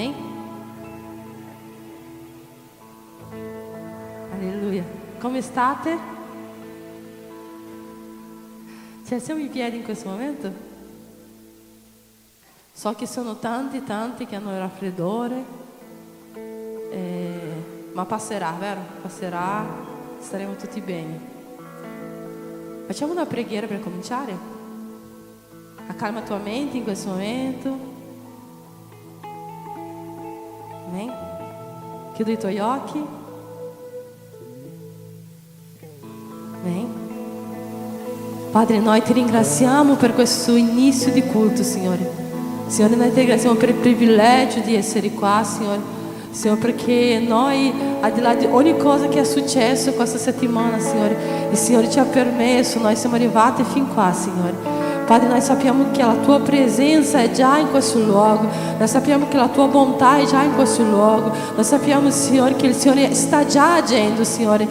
Amém? Alleluia. Come state? Ci alziamo in piedi in questo momento? So che sono tanti che hanno il raffreddore, ma passerà, vero? Passerà, staremo tutti bene. Facciamo una preghiera per cominciare? Accalma tua mente in questo momento. Amen? Chiudi i tuoi occhi. Amen? Padre, noi ti ringraziamo per questo inizio di culto, Signore. Signore, noi ti ringraziamo per il privilegio di essere qua, Signore. Signore, perché noi, al di là di ogni cosa che è successo questa settimana, Signore, il Signore ci ha permesso, noi siamo arrivati fin qua, Signore. Padre, noi sappiamo che la tua presenza è già in questo luogo, noi sappiamo che la tua bontà è già in questo luogo, noi sappiamo, Signore, che il Signore sta già agendo, Signore.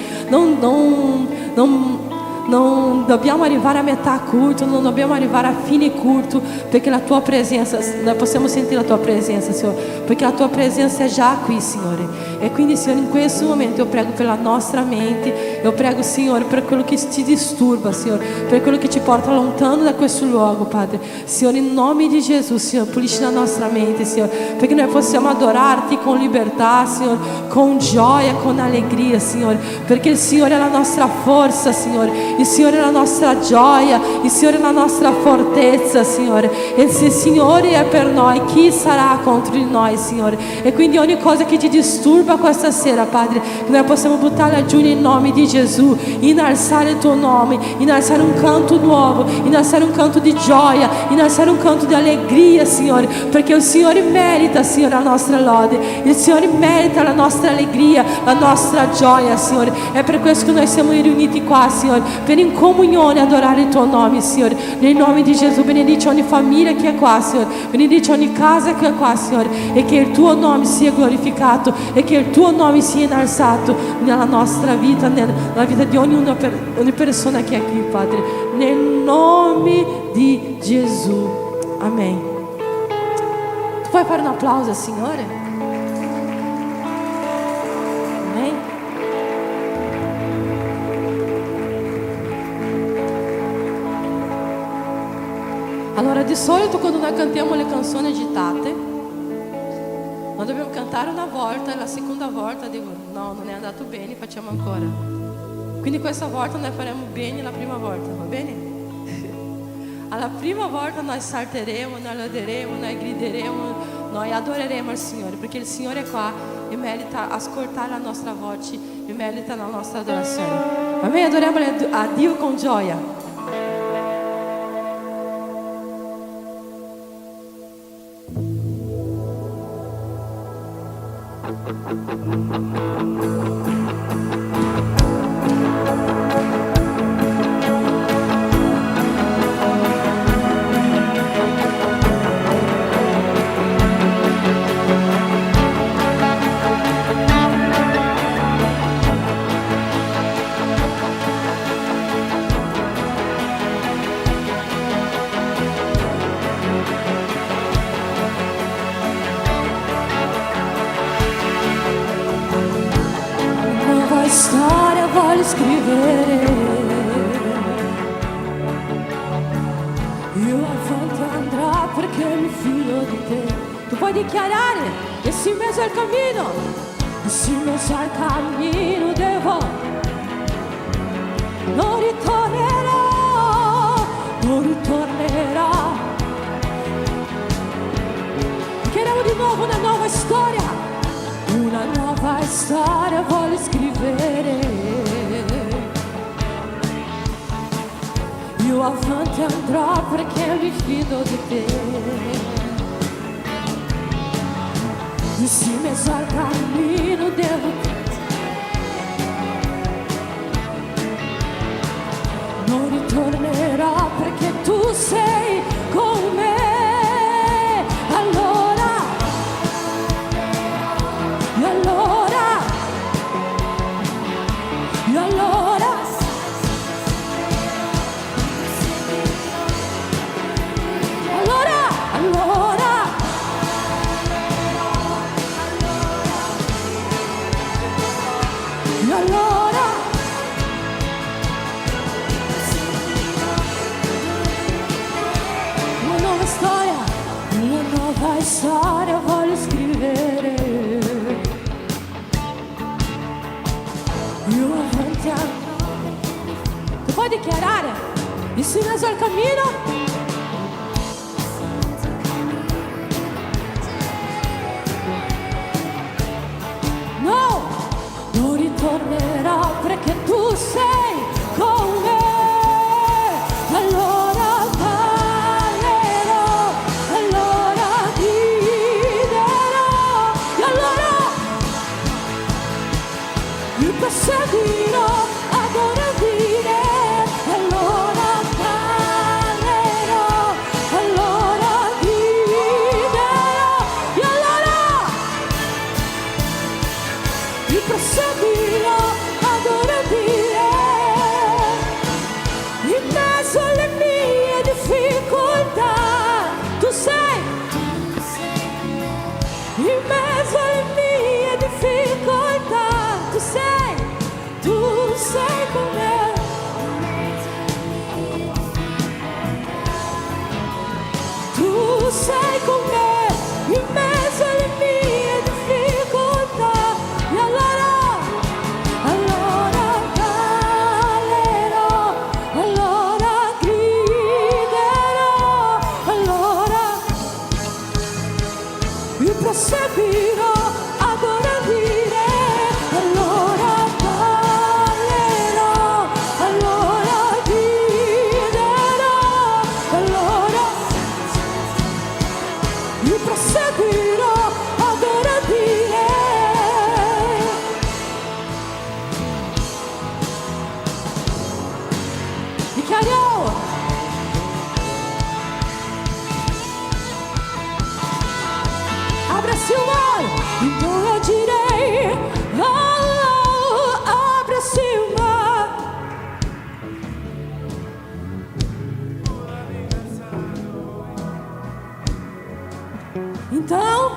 Non dobbiamo arrivare a metà culto, non dobbiamo arrivare a fine culto, perché la tua presenza, noi possiamo sentire la tua presenza, Signore, perché la tua presenza è già qui, Signore. E quindi, Signore, in questo momento io prego per la nostra mente, io prego, Signore, per quello che ti disturba, Signore, per quello che ci porta lontano da questo luogo, Padre. Signore, in nome di Gesù, Signore, pulisci la nostra mente, Signore, perché noi possiamo adorarti con libertà, Signore, con gioia, con allegria, Signore, perché il Signore è la nostra forza, Signore. Il Signore è la nostra gioia, il Signore è la nostra fortezza, Signore. E se il Signore è per noi, chi sarà contro di noi, Signore? E quindi ogni cosa che ti disturba questa sera, Padre, noi possiamo buttarla giù nel nome di Gesù, innalzare il tuo nome, innalzare un canto nuovo, innalzare un canto di gioia, innalzare un canto di allegria, Signore, perché il Signore merita, Signore, la nostra lode, il Signore merita la nostra allegria, la nostra gioia, Signore. È per questo che noi siamo riuniti qua, Signore, per in comunione adorare il tuo nome, Signore. Nel nome di Gesù, benedici ogni famiglia che è qua, Signore, benedici ogni casa che è qua, Signore, e che il tuo nome sia glorificato e che il tuo nome sia innalzato nella nostra vita, nella vita di ogni persona che è qui, Padre, nel nome di Gesù. Amen. Tu puoi fare un applauso al Signore? Allora, di solito quando noi cantiamo le canzoni agitate, noi dobbiamo cantare una volta e la seconda volta dico no, non è andato bene, facciamo ancora. Quindi questa volta noi faremo bene la prima volta, va bene? Alla prima volta noi salteremo, noi loderemo, noi grideremo, noi adoreremo il Signore, perché il Signore è qua e merita ascoltare la nostra voce e merita la nostra adorazione. Amém? Adoriamo a Dio con gioia. Storia voglio scrivere, io avanti andrò perché mi fido di te. Tu puoi dichiarare che sei in mezzo al cammino, che sei in mezzo al cammino devo, non ritornerò, non ritornerò. Chiediamo di nuovo una nuova storia. Una nuova storia voglio scrivere, io avanti andrò perché mi fido di te. Io sei in mezzo al cammino devo, non ritornerò perché tu sei con me. Allora E allora una nuova storia voglio scrivere. Io avanti a... Tu puoi dichiarare in mezzo al cammino? No, non ritornerò perché tu sei con me. Allora ballerò, allora griderò, e allora mi perseguirò, adoro dire. Allora ballerò, allora griderò, e allora mi perseguirò, adoro dire. In mezzo alle mie difficoltà, tu sei. In mezzo alle mie difficoltà, tu sei con me. Tu sei con me, in mezzo alle mie difficoltà. E allora ballerò, allora griderò, allora mi proseguirò, adoro dire. Allora ballerò, allora griderò, allora mi proseguirò, adoro dire. Dichiariamo. Abra-se o mar, então eu direi. Oh, abra-se o mar. Então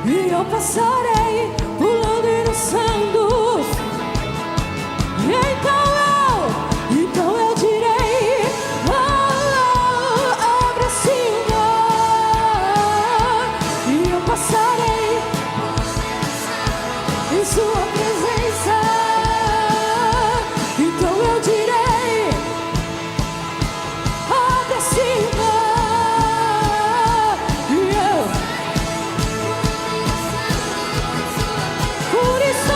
e eu passarei pulando e dançando. E então eu direi, oh, abra-se o mar. E eu passarei em sua presença. Então eu direi, abra-se o mar. E eu, por isso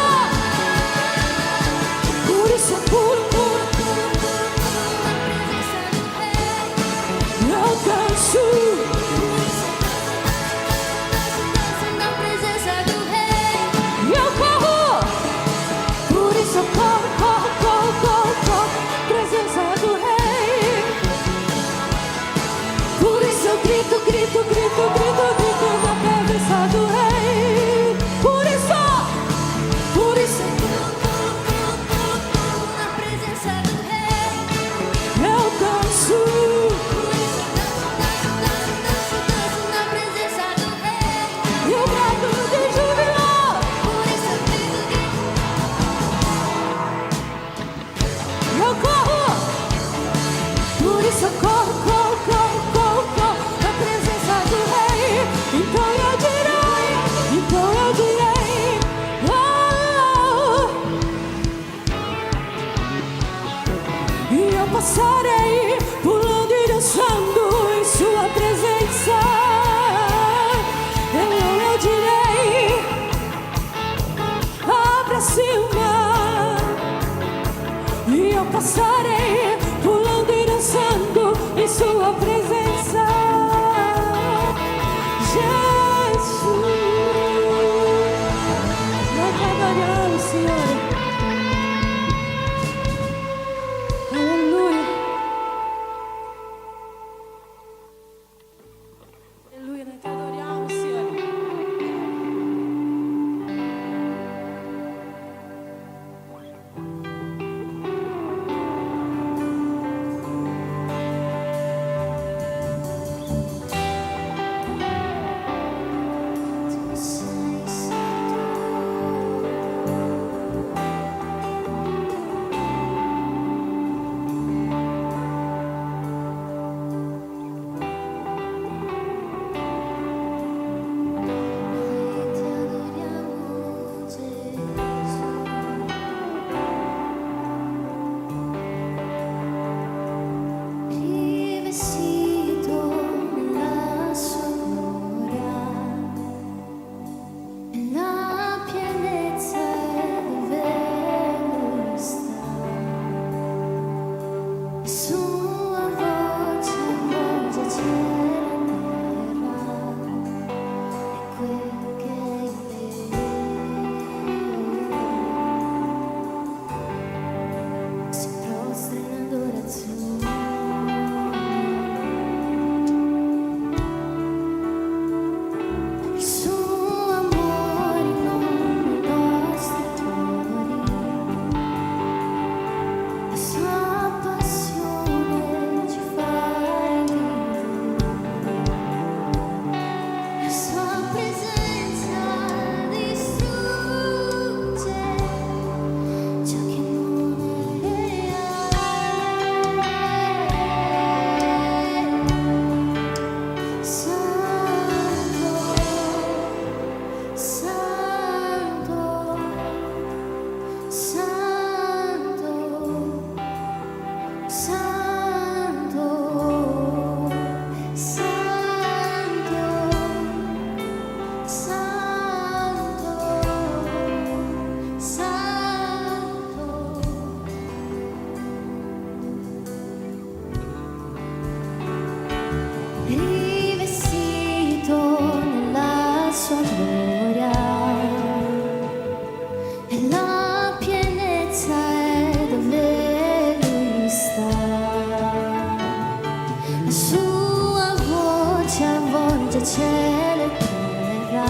tra cielo e terra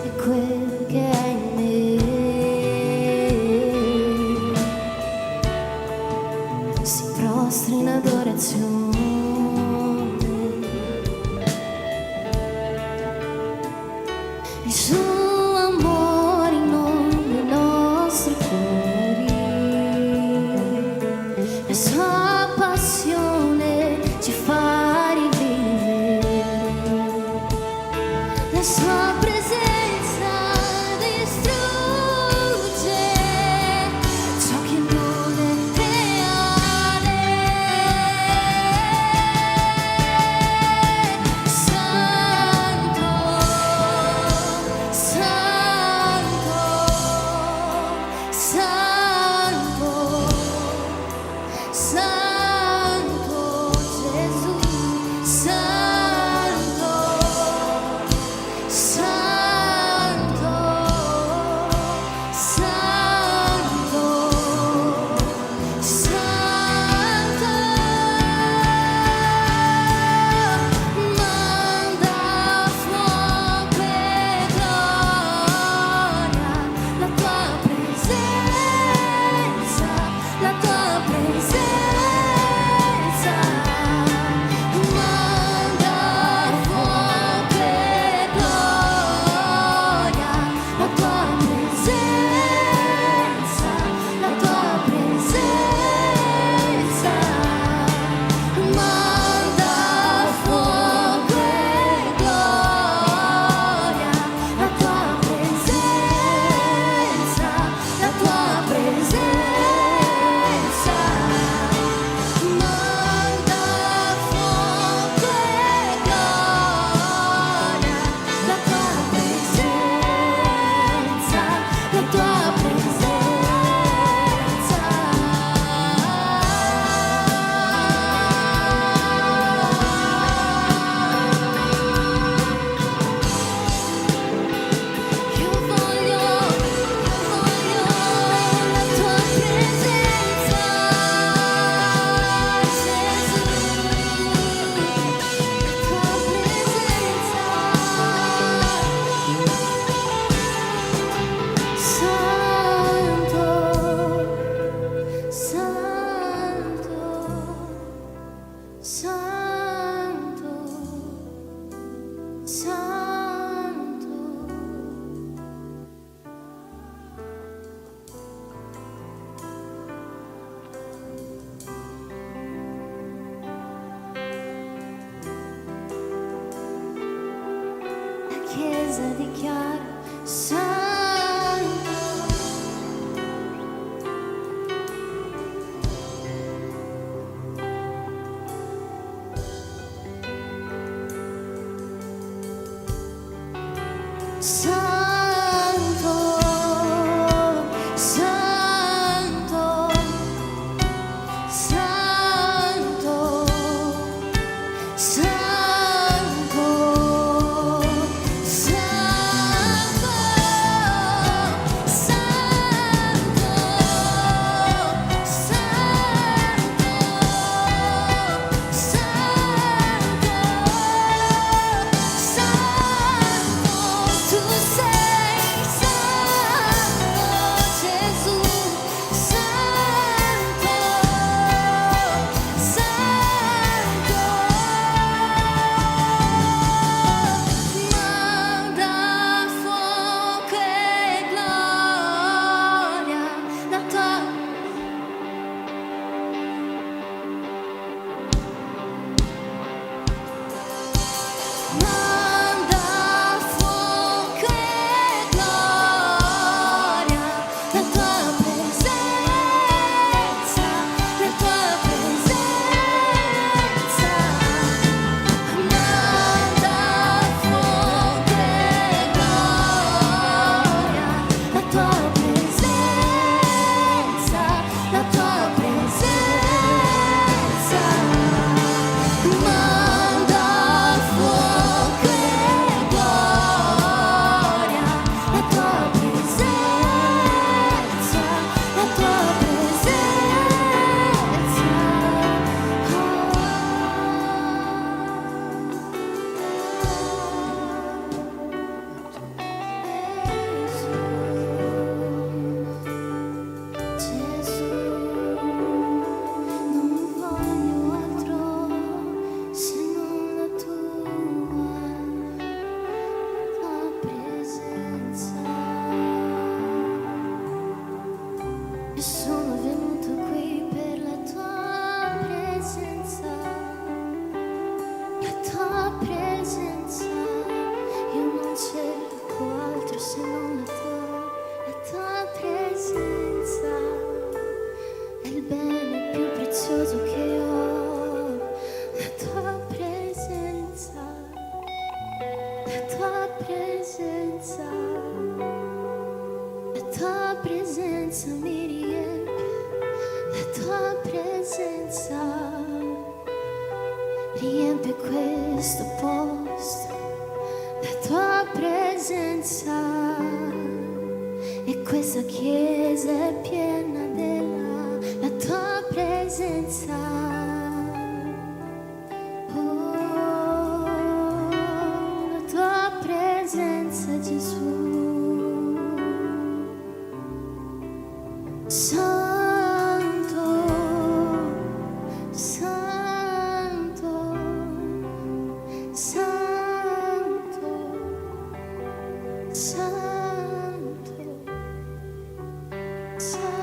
e quel che è in me si prostra in adorazione. Il suo amore inonda i nostri cuori, la sua passione ci fa rivivere, la sua presenza distrugge ciò che non è reale. Santo, Santo, Santo, Santo Gesù, Santo, Santo, Santo, Santo, manda fuoco e gloria, la tua presenza, la tua presenza, manda fuoco e gloria, la tua presenza, la tua presenza, manda fuoco e gloria, la tua presenza, la tua presenza, manda fuoco e gloria, la tua presenza, la tua Io voglio la tua presenza, Gesù, la tua presenza, Santo, Santo, Santo, Santo. La Chiesa dichiara Santo, Santo, Santo, Santo, Santo, Santo, Santo, Santo, tu sei presenza mi riempie, la tua presenza riempie questo posto, la tua presenza e questa chiesa è piena della tua presenza. Gesù, Santo, Santo, Santo, Santo, Santo.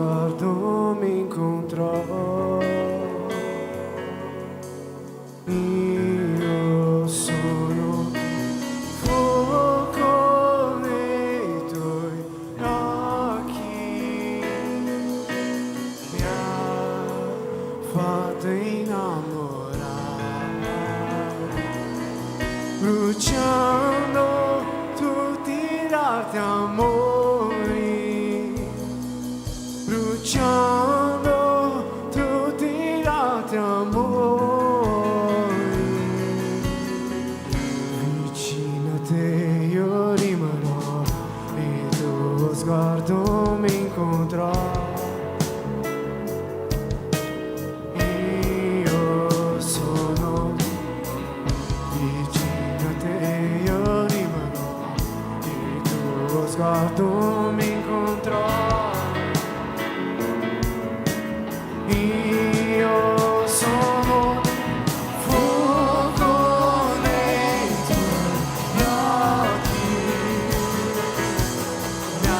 sguardo mi incontrò. Io sono fuoco nei tuoi occhi, mi ha fatto innamorare, bruciando tutti i lati amori, bruciando tutti i lati amori. Vicino a te io rimarrò, il tuo sguardo mi incontrò. Io sono vicino a te, io rimarrò, il tuo sguardo mi incontrò. Io sono fuoco nei tuoi occhi, mi ha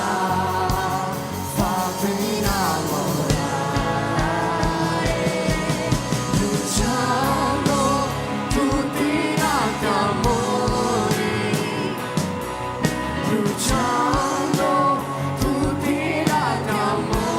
fatto innamorare, bruciando tutti i lati amori, bruciando tutti i lati amori.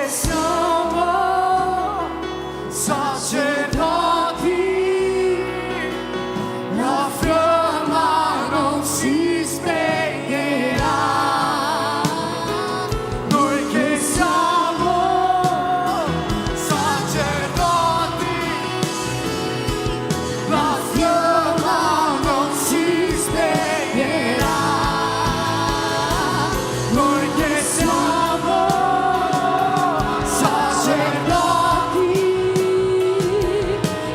siamo sacerdoti, la fiamma non si spegnerà. Noi che siamo sacerdoti, la fiamma non si spegnerà. Noi che siamo sacerdoti,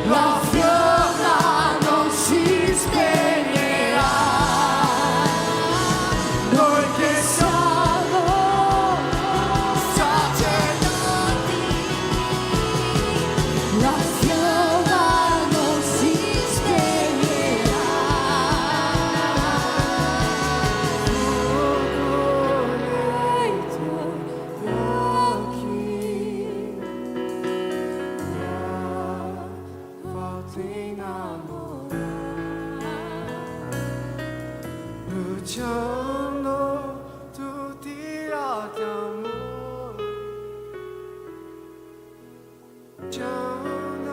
la fiamma non si spegnerà. Noi che siamo sacerdoti, La fiamma non si spegnerà. bruciando tutti i lati amore, bruciando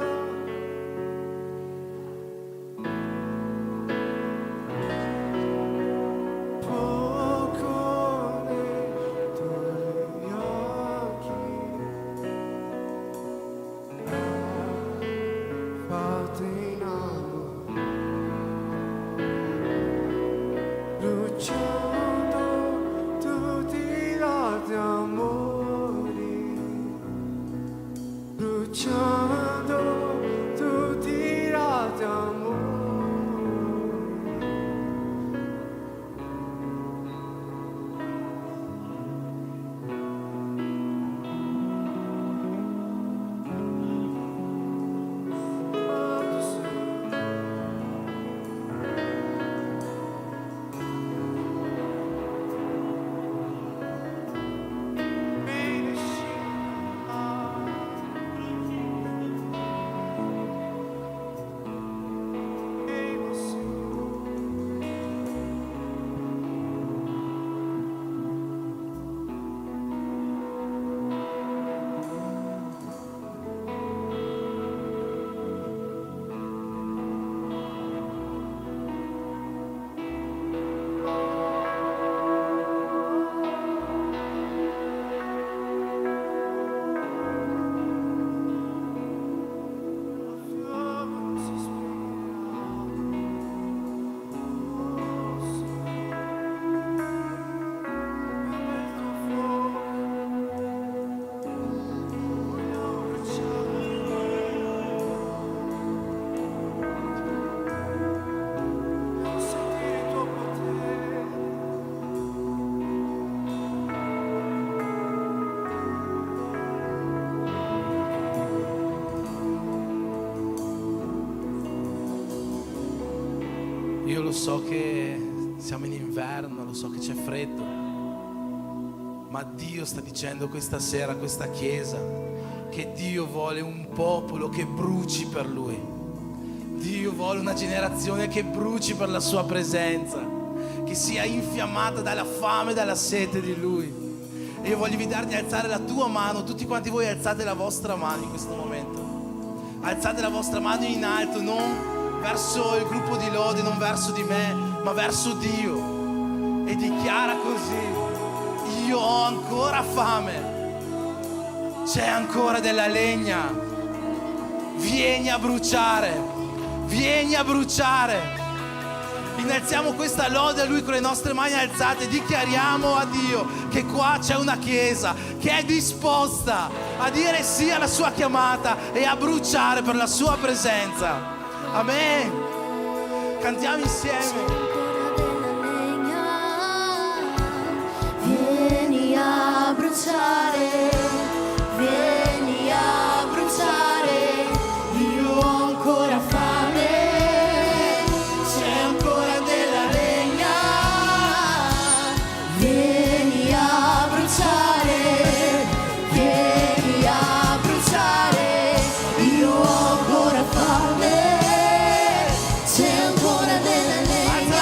poco nei tuoi occhi, fatti in amore, bruciando tutti i lati amori, bruciando tutti i lati amori. Io lo so che siamo in inverno, lo so che c'è freddo, ma Dio sta dicendo questa sera a questa chiesa che Dio vuole un popolo che bruci per Lui. Dio vuole una generazione che bruci per la Sua presenza, che sia infiammata dalla fame e dalla sete di Lui. E io voglio invitarti a alzare la tua mano. Tutti quanti voi alzate la vostra mano in questo momento. Alzate la vostra mano in alto, non verso il gruppo di lode, non verso di me, ma verso Dio, e dichiara così: io ho ancora fame, c'è ancora della legna, vieni a bruciare, vieni a bruciare. Innalziamo questa lode a Lui con le nostre mani alzate, dichiariamo a Dio che qua c'è una chiesa che è disposta a dire sì alla Sua chiamata e a bruciare per la Sua presenza. Amen. Cantiamo insieme. Vieni a bruciare, vieni a bruciare, io ho ancora fame, c'è ancora della legna. Vieni a bruciare, vieni a bruciare, io ho ancora fame, c'è ancora della legna.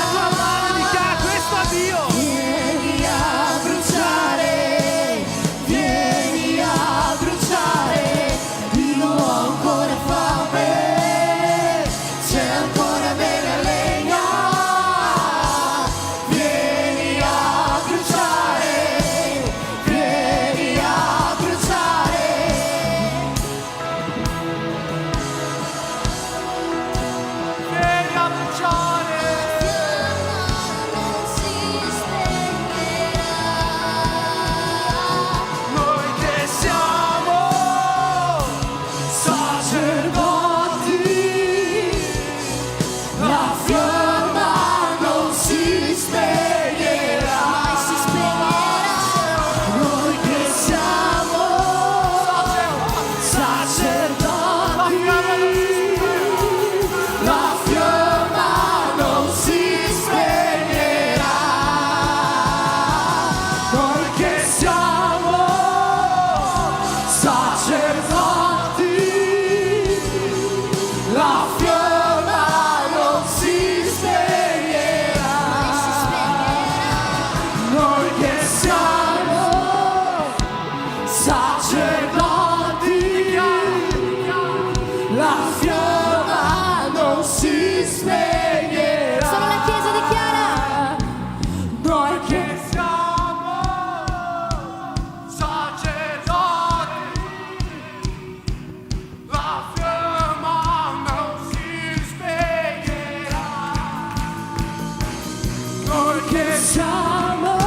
noi che siamo.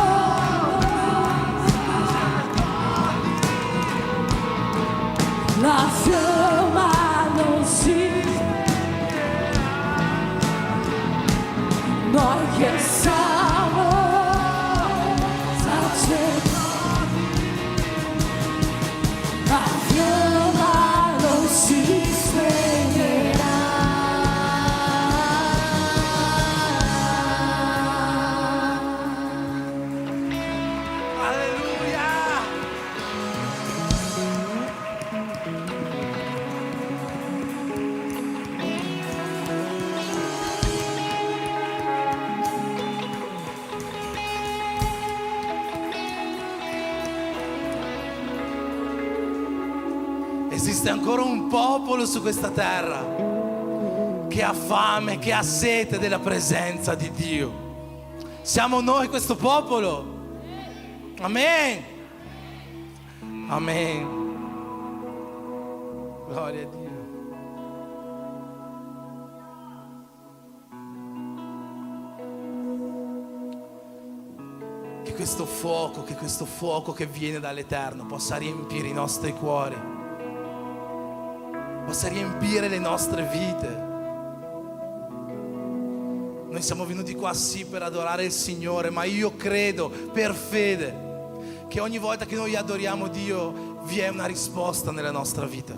La fiamma non si spegnerà. Noi che siamo sacerdoti, la fiamma non si spegnerà. Alleluia! Esiste ancora un popolo su questa terra che ha fame, che ha sete della presenza di Dio. Siamo noi questo popolo. Amen. Amen. Gloria a Dio. Che questo fuoco che viene dall'Eterno possa riempire i nostri cuori, possa riempire le nostre vite. Noi siamo venuti qua sì per adorare il Signore, ma io credo per fede che ogni volta che noi adoriamo Dio vi è una risposta nella nostra vita,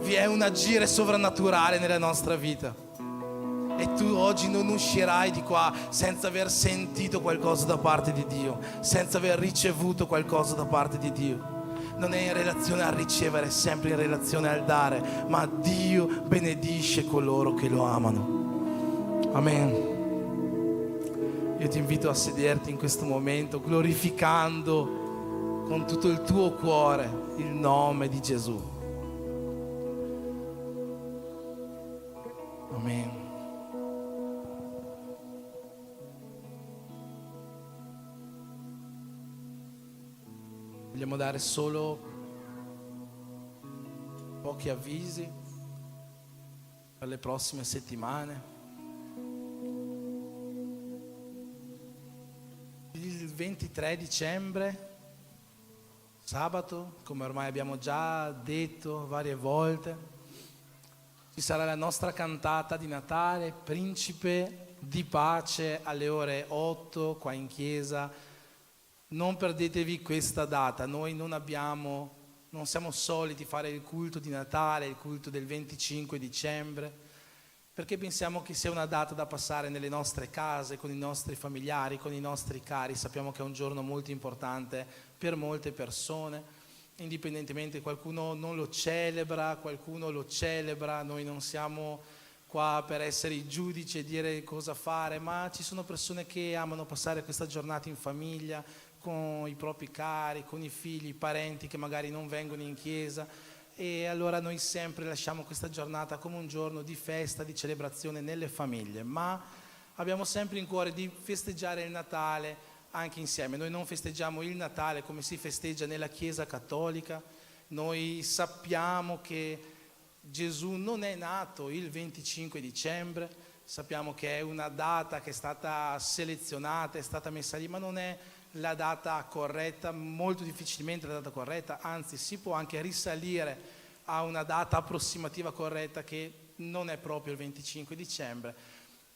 vi è un agire sovrannaturale nella nostra vita. E tu oggi non uscirai di qua senza aver sentito qualcosa da parte di Dio, senza aver ricevuto qualcosa da parte di Dio. Non è in relazione al ricevere, è sempre in relazione al dare, ma Dio benedisce coloro che lo amano. Amen. Io ti invito a sederti in questo momento glorificando con tutto il tuo cuore il nome di Gesù. Amen. Vogliamo dare solo pochi avvisi per le prossime settimane. Il 23 dicembre, sabato, come ormai abbiamo già detto varie volte, ci sarà la nostra cantata di Natale, Principe di Pace, alle ore 8 qua in chiesa. Non perdetevi questa data. Noi non siamo soliti fare il culto di Natale, il culto del 25 dicembre, perché pensiamo che sia una data da passare nelle nostre case, con i nostri familiari, con i nostri cari. Sappiamo che è un giorno molto importante per molte persone, indipendentemente, qualcuno non lo celebra, qualcuno lo celebra. Noi non siamo qua per essere i giudici e dire cosa fare, ma ci sono persone che amano passare questa giornata in famiglia, con i propri cari, con i figli, i parenti che magari non vengono in chiesa, e allora noi sempre lasciamo questa giornata come un giorno di festa, di celebrazione nelle famiglie, ma abbiamo sempre in cuore di festeggiare il Natale anche insieme. Noi non festeggiamo il Natale come si festeggia nella Chiesa cattolica. Noi sappiamo che Gesù non è nato il 25 dicembre, sappiamo che è una data che è stata selezionata, è stata messa lì, ma non è la data corretta, molto difficilmente la data corretta, anzi si può anche risalire a una data approssimativa corretta che non è proprio il 25 dicembre,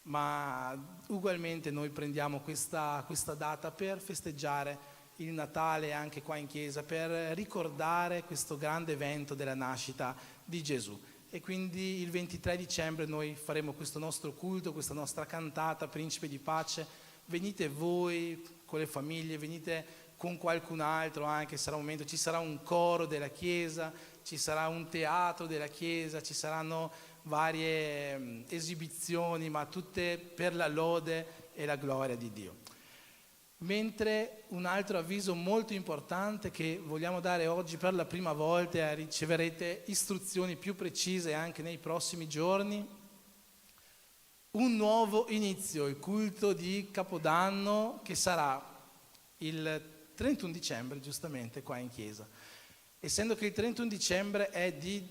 ma ugualmente noi prendiamo questa data per festeggiare il Natale anche qua in chiesa, per ricordare questo grande evento della nascita di Gesù. E quindi il 23 dicembre noi faremo questo nostro culto, questa nostra cantata Principe di Pace. Venite voi con le famiglie, venite con qualcun altro anche, sarà un momento, ci sarà un coro della chiesa, ci sarà un teatro della chiesa, ci saranno varie esibizioni, ma tutte per la lode e la gloria di Dio. Mentre un altro avviso molto importante che vogliamo dare oggi per la prima volta, riceverete istruzioni più precise anche nei prossimi giorni, un nuovo inizio, il culto di Capodanno, che sarà il 31 dicembre, giustamente, qua in chiesa. Essendo che il 31 dicembre è di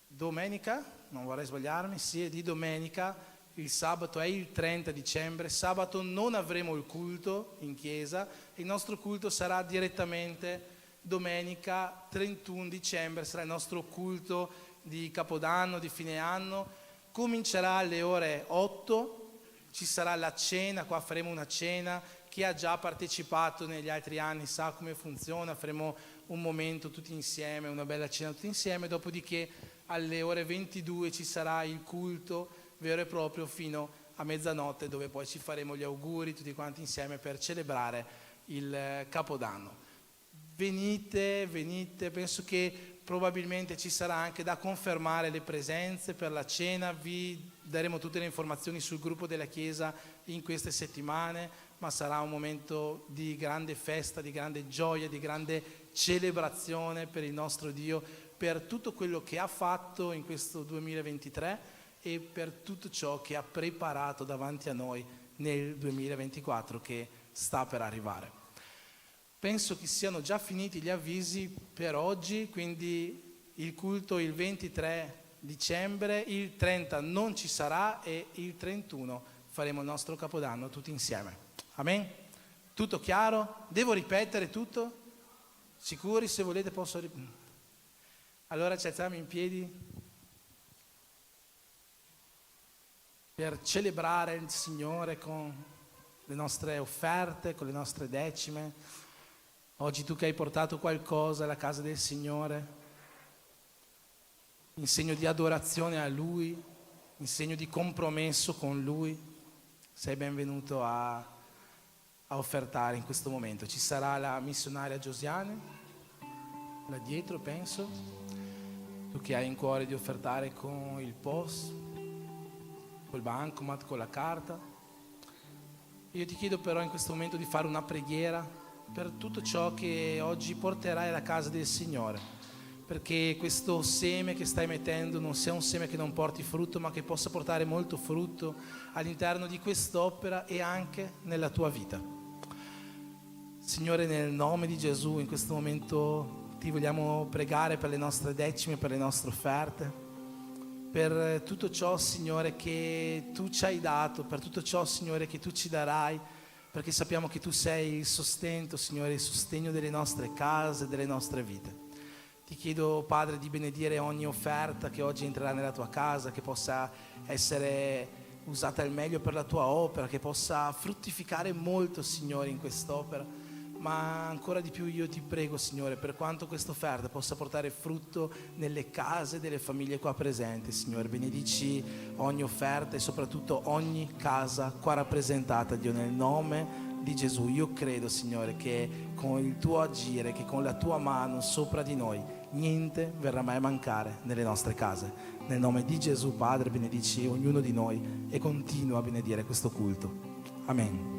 domenica, non vorrei sbagliarmi, sì, è di domenica, il sabato è il 30 dicembre, sabato non avremo il culto in chiesa, il nostro culto sarà direttamente domenica 31 dicembre, sarà il nostro culto di Capodanno, di fine anno, comincerà alle ore 8, ci sarà la cena, qua faremo una cena, chi ha già partecipato negli altri anni sa come funziona, faremo un momento tutti insieme, una bella cena tutti insieme, dopodiché alle ore 22 ci sarà il culto vero e proprio fino a mezzanotte, dove poi ci faremo gli auguri tutti quanti insieme per celebrare il Capodanno. Venite, penso che probabilmente ci sarà anche da confermare le presenze per la cena, vi daremo tutte le informazioni sul gruppo della Chiesa in queste settimane, ma sarà un momento di grande festa, di grande gioia, di grande celebrazione per il nostro Dio, per tutto quello che ha fatto in questo 2023 e per tutto ciò che ha preparato davanti a noi nel 2024 che sta per arrivare. Penso che siano già finiti gli avvisi per oggi, quindi il culto il 23 dicembre, il 30 non ci sarà e il 31 faremo il nostro Capodanno tutti insieme. Amen? Tutto chiaro? Devo ripetere tutto? Sicuri? Se volete posso allora ci alziamo in piedi per celebrare il Signore con le nostre offerte, con le nostre decime. Oggi tu che hai portato qualcosa alla casa del Signore, in segno di adorazione a Lui, in segno di compromesso con Lui, sei benvenuto a offertare in questo momento. Ci sarà la missionaria Giosiane, là dietro penso, tu che hai in cuore di offertare con il POS, col bancomat, con la carta. Io ti chiedo però in questo momento di fare una preghiera per tutto ciò che oggi porterai alla casa del Signore, perché questo seme che stai mettendo non sia un seme che non porti frutto, ma che possa portare molto frutto all'interno di quest'opera e anche nella tua vita. Signore, nel nome di Gesù in questo momento ti vogliamo pregare per le nostre decime, per le nostre offerte, per tutto ciò, Signore, che tu ci hai dato, per tutto ciò, Signore, che tu ci darai, perché sappiamo che tu sei il sostento, Signore, il sostegno delle nostre case, delle nostre vite. Ti chiedo, Padre, di benedire ogni offerta che oggi entrerà nella tua casa, che possa essere usata al meglio per la tua opera, che possa fruttificare molto, Signore, in quest'opera. Ma ancora di più io ti prego, Signore, per quanto questa offerta possa portare frutto nelle case delle famiglie qua presenti, Signore, benedici ogni offerta e soprattutto ogni casa qua rappresentata, Dio, nel nome di Gesù. Io credo, Signore, che con il tuo agire, che con la tua mano sopra di noi, niente verrà mai a mancare nelle nostre case. Nel nome di Gesù, Padre, benedici ognuno di noi e continua a benedire questo culto. Amen.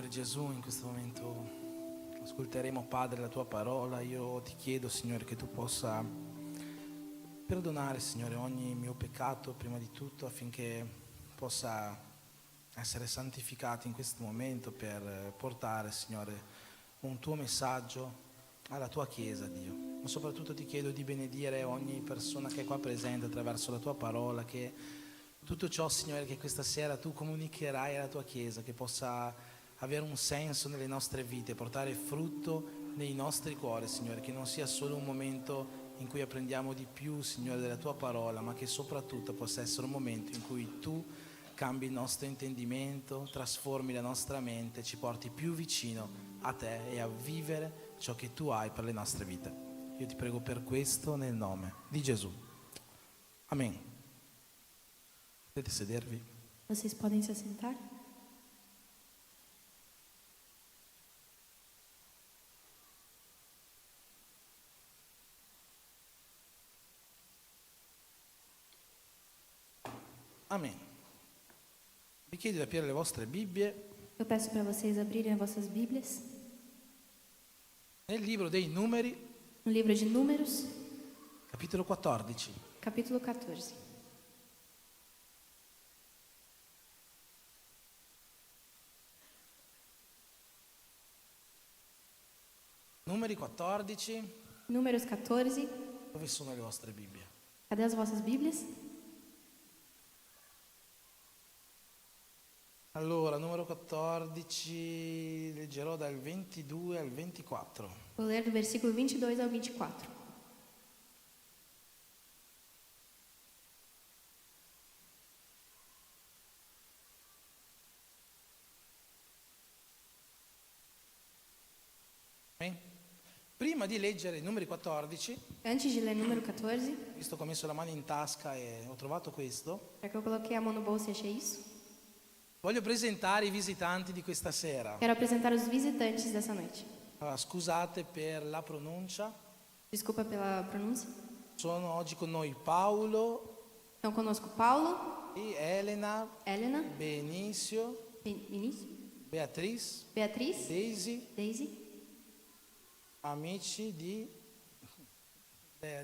Signore Gesù, in questo momento ascolteremo, Padre, la tua parola. Io ti chiedo, Signore, che tu possa perdonare, Signore, ogni mio peccato prima di tutto, affinché possa essere santificato in questo momento per portare, Signore, un tuo messaggio alla tua Chiesa, Dio. Ma soprattutto ti chiedo di benedire ogni persona che è qua presente attraverso la tua parola, che tutto ciò, Signore, che questa sera tu comunicherai alla tua Chiesa, che possa avere un senso nelle nostre vite, portare frutto nei nostri cuori, Signore, che non sia solo un momento in cui apprendiamo di più, Signore, della tua parola, ma che soprattutto possa essere un momento in cui tu cambi il nostro intendimento, trasformi la nostra mente, ci porti più vicino a te e a vivere ciò che tu hai per le nostre vite. Io ti prego per questo nel nome di Gesù. Amen. Potete sedervi? Vocês podem se assentar? Amen. Vi chiedo di aprire le vostre Bibbie Eu peço para vocês abrirem as vossas Bíblias nel libro dei Numeri, no livro de Números, capitolo 14. capítulo 14. Numeri 14. Números 14. Dove sono le vostre Bibbie? Cadê as vossas Bíblias? Allora, numero 14, leggerò dal 22 al 24. Vou ler do versículo 22 ao 24. Amen. Prima di leggere i numeri 14, Antes de ler número 14, visto che ho messo la mano in tasca e ho trovato questo, já que eu coloquei a mão no bolso e achei isso, voglio presentare i visitanti di questa sera. quero apresentar os visitantes dessa noite. Allora, scusate per la pronuncia, Desculpa pela pronúncia. sono oggi con noi Paolo, Estão conosco Paulo, e Elena, Helena, Benicio, Vinícius, Beatriz, Beatriz, Daisy, Daisy, amici di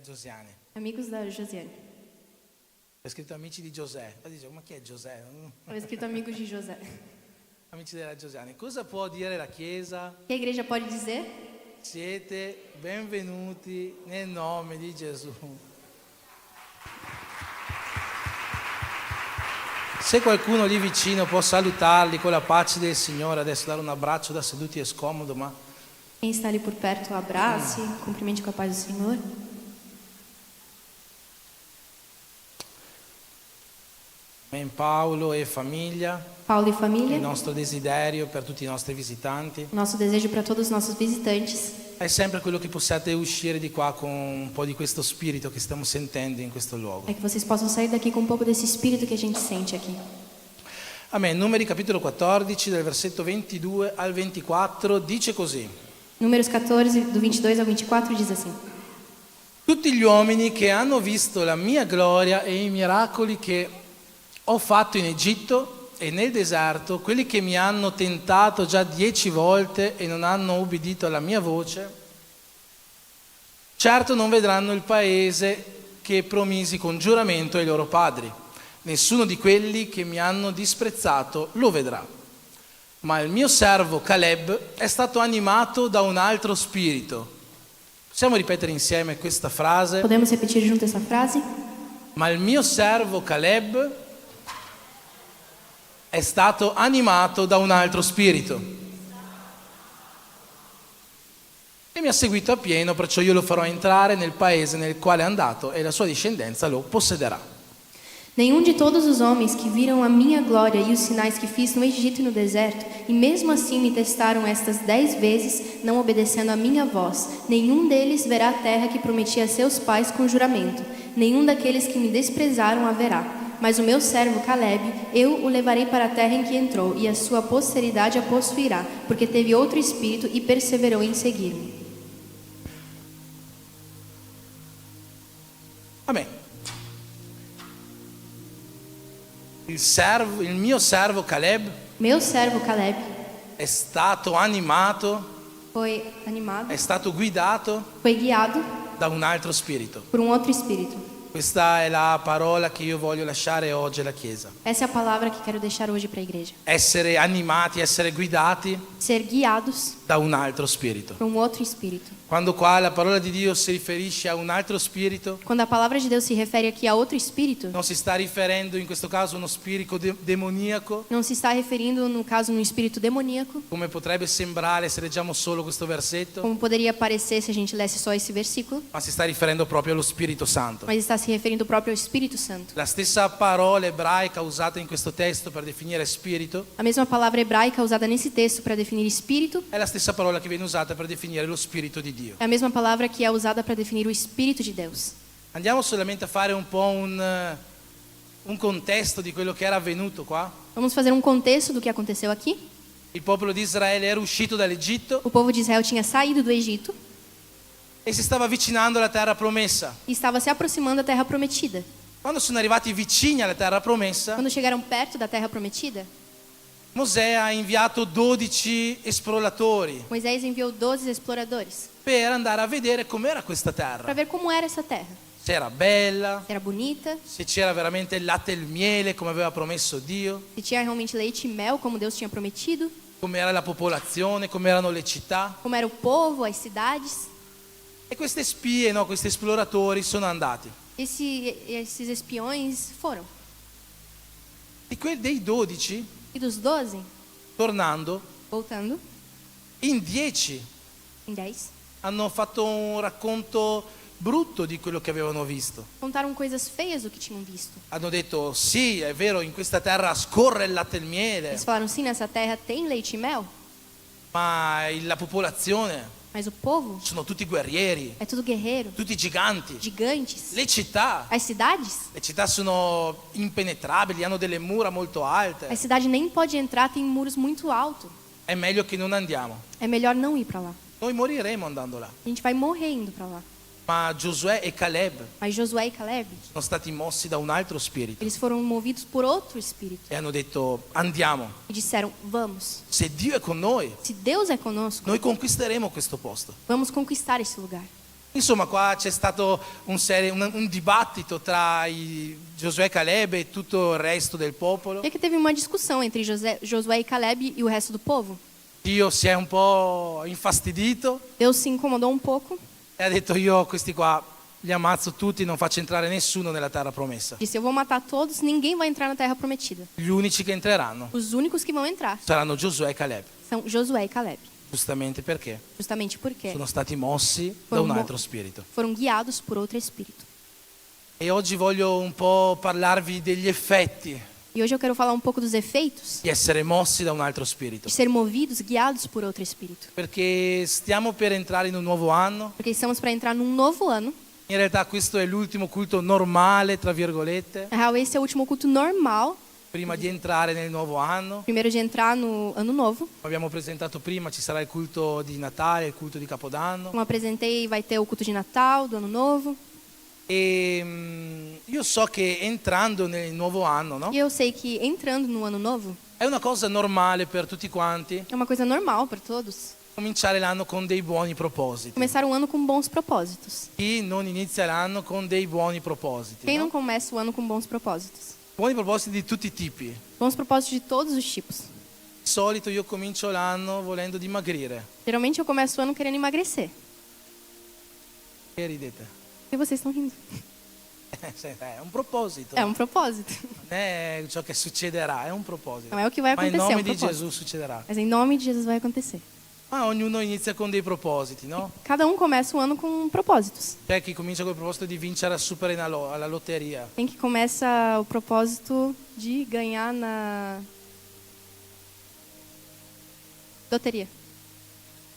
Giosiane. amigos da Josiane. È scritto amici di Giuseppe. Ma dice, ma chi è Giuseppe? Estava escrito amigos de José. Amici della Giosiane. Cosa può dire la Chiesa? O que a igreja pode dizer? Siete benvenuti nel nome di Gesù. Se qualcuno lì vicino può salutarli con la pace del Signore, adesso dare un abbraccio da seduti è scomodo, ma Quem está ali por perto, abrace, cumprimente com a paz do Senhor. amen. Paolo e famiglia, Paulo e il família, nostro desiderio per tutti i nostri visitanti nosso desejo para todos os nossos visitantes è sempre quello che possiate uscire di qua con un po' di questo spirito che stiamo sentendo in questo luogo. é que vocês possam sair daqui com um pouco desse espírito que a gente sente aqui. Amen. Numeri capitolo 14, dal versetto 22 al 24, dice così. Números 14, do 22 ao 24, diz assim: Tutti gli uomini che hanno visto la mia gloria e i miracoli che ho fatto in Egitto e nel deserto, quelli che mi hanno tentato già 10 volte e non hanno ubbidito alla mia voce, certo non vedranno il paese che promisi con giuramento ai loro padri. Nessuno di quelli che mi hanno disprezzato lo vedrà. Ma il mio servo Caleb è stato animato da un altro spirito. Possiamo ripetere insieme questa frase? Podemos repetir junto essa frase? Ma il mio servo Caleb è stato animato da un altro spirito. E mi ha seguito appieno, perciò io lo farò entrare nel paese nel quale è andato e la sua discendenza lo possederà. Nenhum de todos os homens que viram a minha glória e os sinais que fiz no Egito e no deserto, e mesmo assim me testaram estas 10 vezes, não obedecendo a minha voz, nenhum deles verá a terra que prometi a seus pais com juramento. Nenhum daqueles que me desprezaram a verá. Mas o meu servo Caleb, eu o levarei para a terra em que entrou, e a sua posteridade a possuirá, porque teve outro espírito e perseverou em seguir-me. Amen. Il mio servo Caleb Meu servo Caleb è è stato animato, foi animado, è stato guidato foi guiado da un altro spirito. por um outro espírito. Questa è la parola che io voglio lasciare oggi alla Chiesa. Essa é a palavra que quero deixar hoje para a igreja. Essere animati, essere guidati Ser guiados da un altro spirito. por um outro espírito. Quando qua la parola di Dio si riferisce a un altro spirito, Quando a palavra de Deus se refere aqui a outro espírito, non si sta riferendo in questo caso a uno spirito demoniaco, não se está referindo, no caso, num espírito demoníaco, come potrebbe sembrare se leggiamo solo questo versetto, como poderia parecer se a gente lesse só esse versículo, ma si sta riferendo proprio allo Spirito Santo. mas está se referindo próprio ao Espírito Santo. La stessa parola ebraica usata in questo testo per definire spirito A mesma palavra hebraica usada nesse texto para definir espírito è la stessa parola che viene usata per definire lo Spirito di Dio. é a mesma palavra que é usada para definir o Espírito de Deus. Andiamo solamente a fare un po' un contesto di quello che era avvenuto qua. Vamos fazer um contexto do que aconteceu aqui. Il popolo di Israele era uscito dall'Egitto O povo de Israel tinha saído do Egito e si stava avvicinando alla terra promessa. e estava se aproximando da terra prometida. Quando sono arrivati vicini alla terra promessa, Quando chegaram perto da terra prometida, Mosè ha inviato 12 esploratori Moisés enviou 12 exploradores per andare a vedere com'era questa para terra, ver como era essa terra. se era bella, Se era bonita, se c'era veramente il latte e il miele come aveva promesso Dio, se tinha realmente leite e mel, como Deus tinha prometido, com'era la popolazione, com'erano le città. como era o povo, as cidades. E queste spie, no, questi esploratori sono andati. Esses espiões foram. Dei 12, E dos 12, tornando, voltando, in 10 em 10, hanno fatto un racconto brutto di quello che avevano visto. contaram coisas feias do que tinham visto. Hanno detto, sì, è vero, in questa terra scorre il latte e il miele, Eles falaram, sim, nessa terra tem leite e mel, ma la popolazione mas o povo sono tutti guerrieri, é tudo guerreiro, tutti giganti. gigantes. Le città sono impenetrabili, hanno delle mura molto A alte. cidade nem pode entrar, tem muros muito altos. È meglio che non andiamo. É melhor não ir para lá. Noi moriremo andando là. A gente vai morrer indo para lá. Ma Giosuè e Caleb Mas Josué e Caleb, sono stati mossi da un altro spirito eles foram movidos por outro espírito e hanno detto, andiamo. e disseram, vamos. Se Dio è con noi, Se Deus é conosco, noi conquisteremo questo posto. vamos conquistar esse lugar. Insomma, qua c'è stato un dibattito tra Giosuè e Caleb e tutto il resto del popolo. E aqui teve uma discussão entre Josué e Caleb e o resto do povo. Dio si è un po' infastidito Deus se incomodou um pouco, e ha detto, io questi qua li ammazzo tutti, non faccio entrare nessuno nella terra promessa. disse, eu vou matar todos, ninguém vai entrar na terra prometida. Gli unici che entreranno Os únicos que vão entrar saranno Giosuè e Caleb. são Josué e Caleb. Giustamente perché Justamente porque sono stati mossi da Foram un mo- altro spirito. foram guiados por outro espírito. E oggi voglio un po' parlarvi degli effetti E hoje eu quero falar um pouco dos efeitos di essere mossi da un altro spirito. de ser movidos, guiados por outro espírito. Perché stiamo per entrare in un nuovo anno. Porque estamos para entrar num novo ano. In realtà questo è l'ultimo culto normale, tra virgolette, Na real, esse é o último culto normal, prima di entrare nel nuovo anno. primeiro de entrar no ano novo. Come abbiamo presentato prima, ci sarà il culto di Natale, il culto di Capodanno. Como apresentei, vai ter o culto de Natal, do ano novo. E io so che entrando nel nuovo anno, no? E eu sei que entrando no ano novo È una cosa normale per tutti quanti é uma coisa normal para todos. cominciare l'anno con dei buoni propositi. Começar o ano com bons propósitos. Chi non inizia l'anno con dei buoni propositi? Quem No? não começa o ano com bons propósitos? Buoni propositi di tutti i tipi. Bons propósitos de todos os tipos. Di solito io comincio l'anno volendo dimagrire. Geralmente eu começo o ano querendo emagrecer. Che ridete? E vocês estão rindo. È un proposito. É um propósito. Non è ciò che succederà, è un proposito. Não é o que vai Ma in acontecer, é nome um di propósito. Gesù succederà. Mas em nome de Jesus vai acontecer. Ma ognuno inizia con dei propositi, no? Cada um começa o ano com propósitos. C'è chi comincia col proposito di vincere alla lotteria. Tem que começa o propósito de ganhar na loteria.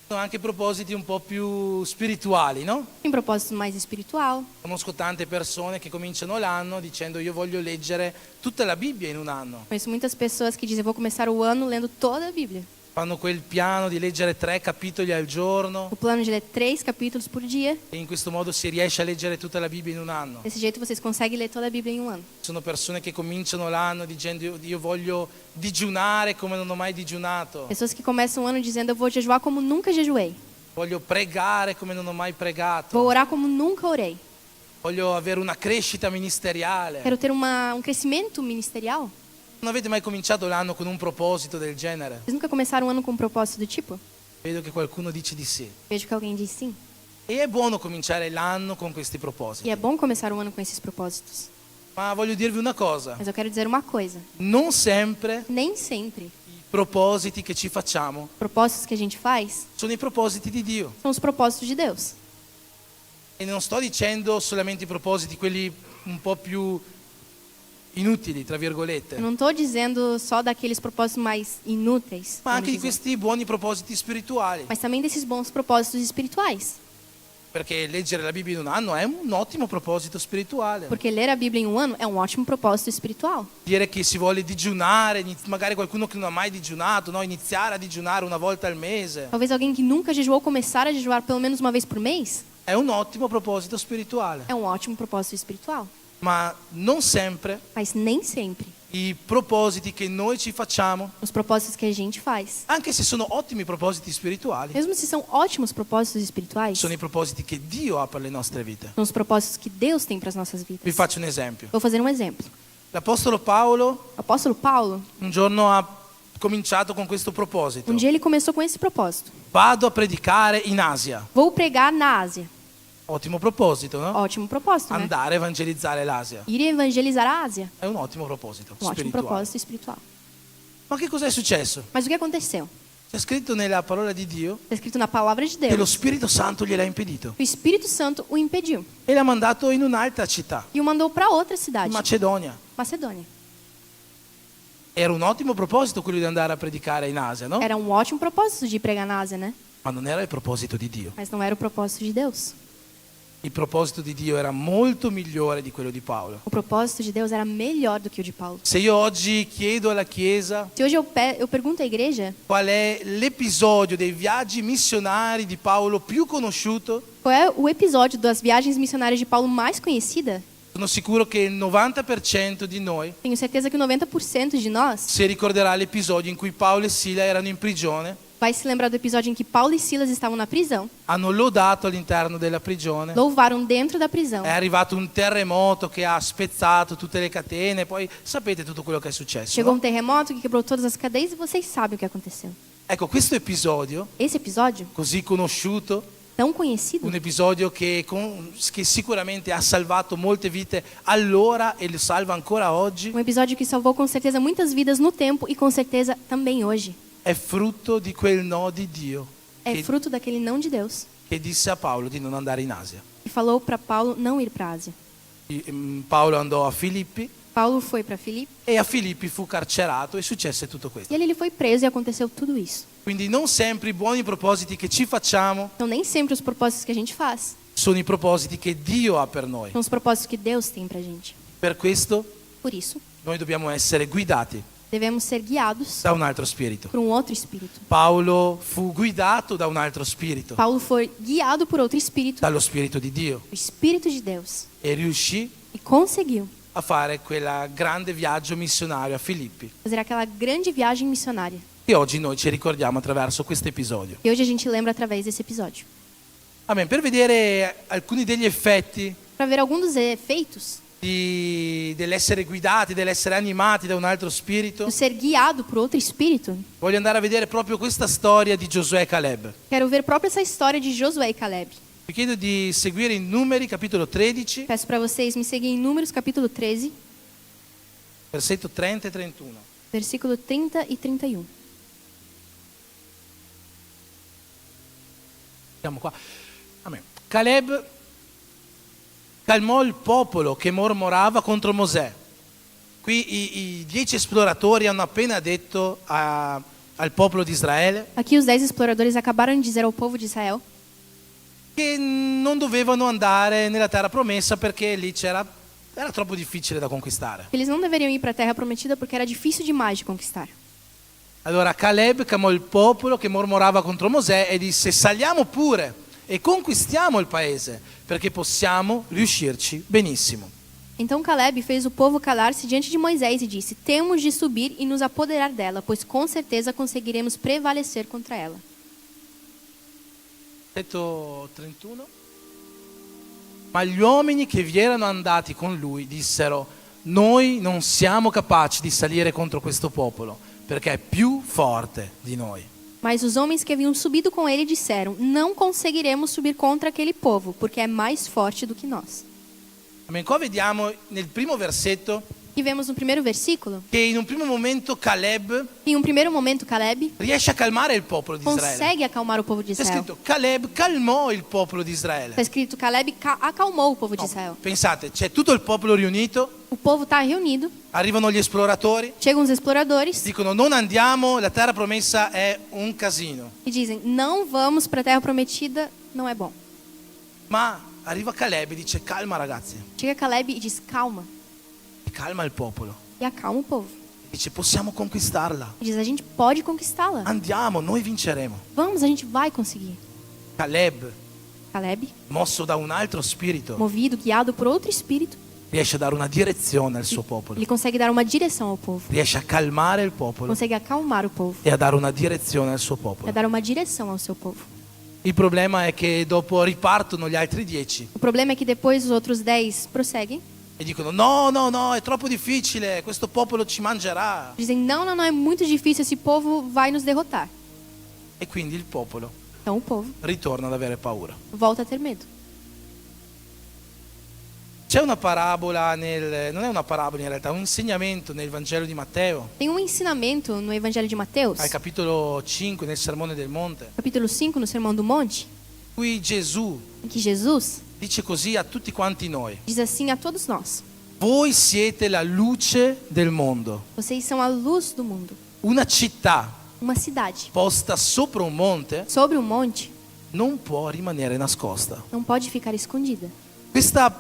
Sono anche propositi un po' più spirituali, no? Tem propósito mais espiritual. Conosco tante persone che cominciano l'anno dicendo io voglio leggere tutta la Bibbia in un anno. Conheço muitas pessoas que dizem, vou começar o ano lendo toda a Bíblia. fanno quel piano di leggere 3 capitoli al giorno o plano de ler 3 capítulos por dia. e in questo modo si riesce a leggere tutta la Bibbia in un anno. Desse jeito vocês conseguem ler toda a Bíblia em um ano. Sono persone che cominciano l'anno dicendo io voglio digiunare come non ho mai digiunato, Pessoas que começam o ano dizendo eu vou jejuar como nunca jejuei. voglio pregare come non ho mai Vou pregato, orar como nunca orei. voglio avere una crescita ministeriale. Quero ter crescimento ministerial. Non avete mai cominciato l'anno con un proposito del genere? Vocês nunca começaram o ano com um propósito do tipo? Vedo che qualcuno dice di sì. Vejo que alguém diz sim. E è buono cominciare l'anno con questi E propositi. é bom começar o ano com esses propósitos. Ma voglio dirvi una cosa, Mas eu quero dizer uma coisa. non sempre Nem sempre i propositi che ci facciamo os propósitos que a gente faz sono i propositi di Dio. são os propósitos de Deus. E non sto dicendo solamente i propositi, quelli un po' più inutili, tra virgolette, Eu não estou dizendo só daqueles propósitos mais inúteis, ma anche di vamos dizer, questi buoni propositi spirituali. mas também desses bons propósitos espirituais. Perché leggere la Bibbia in un anno è un ottimo proposito spirituale. Porque ler a Bíblia em um ano é um ótimo propósito espiritual. Dire che si vuole digiunare, magari qualcuno che non ha mai digiunato, no? Iniziare a digiunare una volta al mese, Talvez alguém que nunca jejuou começar a jejuar pelo menos uma vez por mês è un ottimo proposito spirituale. é um ótimo propósito espiritual. Ma non sempre Mas nem sempre i propositi che noi ci facciamo, os propósitos que a gente faz, anche se sono ottimi propositi spirituali, mesmo se são ótimos propósitos espirituais, sono i propositi che Dio ha per le nostre vite. são os propósitos que Deus tem para as nossas Vi vidas. faccio un esempio. Vou fazer um exemplo. L'Apostolo Paolo O apóstolo Paulo, un giorno ha cominciato con questo proposito. dia ele começou com esse propósito. Vado a predicare in Asia. Vou pregar na Ásia. Ottimo proposito, no? Ótimo propósito, né? Andare a evangelizzare l'Asia. Ir evangelizar a Ásia. È un ottimo proposito Um ótimo spirituale. propósito espiritual. Ma che cos'è successo? Mas o que aconteceu? C'è scritto nella parola di Dio Está escrito na palavra de che lo Deus. Spirito Santo gliel'ha impedito O Espírito Santo o impediu e l'ha mandato in un'altra città, e o mandou para outra in cidade, Macedonia. Macedônia. Era un ottimo proposito quello di andare a predicare in Asia, no? Era um ótimo propósito de ir pregar na Ásia, né? Ma non era il proposito di Dio. Mas não era o propósito de Deus. Il proposito di Dio era molto migliore di quello di Paolo. O propósito de Deus era melhor do que o de Paulo. Se io oggi chiedo alla Chiesa Se hoje eu pergunto à igreja qual è l'episodio dei viaggi missionari di Paolo più conosciuto, qual é o episódio das viagens missionárias de Paulo mais conhecida, sono sicuro che il 90% di noi tenho certeza que 90% de nós si ricorderà l'episodio in cui Paolo e Sila erano in prigione, vai se lembrar do episódio em que Paulo e Silas estavam na prisão, hanno lodato all'interno della prigione. louvaram dentro da prisão. È arrivato un terremoto che ha spezzato tutte le catene, poi sapete tutto quello che è successo. Chegou No? um terremoto que quebrou todas as cadeias e vocês sabem o que aconteceu. Ecco, questo episodio, Esse episódio, così conosciuto, tão conhecido, un episodio che sicuramente ha salvato molte vite allora e lo salva ancora oggi, um episódio que salvou com certeza muitas vidas no tempo e com certeza também hoje, è frutto di quel no di Dio é fruto daquele não de Deus che disse a Paolo di non andare in Asia. e falou para Paulo não ir para a Ásia. Paolo andò a Filippi Paulo foi para Filipe e a Filippi fu carcerato e successe tutto questo. e ele foi preso e aconteceu tudo isso. Quindi non sempre i buoni propositi che ci facciamo Então nem sempre os propósitos que a gente faz sono i propositi che Dio ha per noi. são os propósitos que Deus tem pra gente. Per questo Por isso, noi dobbiamo essere guidati devemos ser guiados da un altro spirito. por um outro espírito. Paolo fu guidato da un altro spirito, Paulo foi guiado por outro espírito, dallo spirito di Dio, o espírito de Deus, e riuscì e conseguiu a fare quel grande viaggio missionario a Filippi. fazer aquela grande viagem missionária. E oggi noi ci ricordiamo attraverso questo episodio. E hoje a gente lembra através desse episódio. Amen. Per vedere alcuni degli effetti Para ver algum dos efeitos dell'essere guidati, dell'essere animati da un altro spirito, do ser guiado por outro espírito, voglio andare a vedere proprio questa storia di Giosuè e Caleb. quero ver próprio essa história de Josué e Caleb. Vi chiedo di seguire in Numeri, capitolo 13, Peço para vocês me seguirem em Números capítulo 13, versetto 30 e 31. versículo 30 e 31. Siamo qua. Amen. Caleb calmò il popolo che mormorava contro Mosè. Qui i 10 esploratori hanno appena detto al popolo di Israele Aqui os 10 exploradores acabaram de dizer ao povo de Israel che non dovevano andare nella terra promessa perché lì era troppo difficile da conquistare. que eles não deveriam ir para a terra prometida porque era difícil demais de conquistar. Allora Caleb chiamò il popolo che mormorava contro Mosè e disse: saliamo pure e conquistiamo il paese, perché possiamo riuscirci benissimo. Então Caleb fez o povo calar-se diante de Moisés e disse: temos de subir e nos apoderar dela, pois com certeza conseguiremos prevalecer contra ela. Versetto 31. Ma gli uomini che vi erano andati con lui dissero: noi non siamo capaci di salire contro questo popolo, perché è più forte di noi. Mas os homens que haviam subido com ele disseram: não conseguiremos subir contra aquele povo, porque é mais forte do que nós. Amen. Qua vediamo nel primo versetto E vemos no primeiro versículo che in un primo momento Caleb que em um primeiro momento Caleb riesce a calmare il popolo di Israele. consegue acalmar o povo de C'è Israel. scritto Caleb calmò il popolo di Israele. Está escrito: Caleb acalmou o povo de Israel. Pensate, c'è tutto il popolo riunito, O povo está reunido, arrivano gli esploratori, chegam os exploradores dicono non andiamo, la terra promessa è un casino. e dizem: não vamos para a terra prometida, não é bom. Ma arriva Caleb e dice calma ragazzi, Chega Caleb e diz: calma, e calma il popolo. e acalma o povo. Dice possiamo conquistarla, E diz: a gente pode conquistá-la. andiamo, noi vinceremo. Vamos, a gente vai conseguir. Caleb, Caleb, mosso da un altro spirito, movido, guiado por outro espírito, riesce a dare una direzione al suo popolo, ele consegue dar uma direção ao povo. riesce a calmare il popolo Consegue acalmar o povo. e a dare una direzione al suo A popolo. dar uma direção ao seu povo. Il problema è che dopo ripartono gli altri 10 O problema é que depois os outros 10 prosseguem. e dicono no, è troppo difficile, questo popolo ci mangerà. Dizem: não, é muito difícil, esse povo vai nos derrotar. E quindi il popolo Então o povo ritorna ad avere paura. volta a ter medo. C'è una parabola, non è una parabola in realtà, è un insegnamento nel Vangelo di Matteo, Tem um ensinamento no Evangelho de Mateus, al capitolo 5, nel Sermone del Monte, capítulo 5, no Sermão do Monte, in cui Gesù em que Jesus dice così a tutti quanti noi: diz assim a todos nós: voi siete la luce del mondo. vocês são a luz do mundo. Una città Uma cidade posta sopra un monte sobre um monte non può rimanere nascosta. não pode ficar escondida. Questa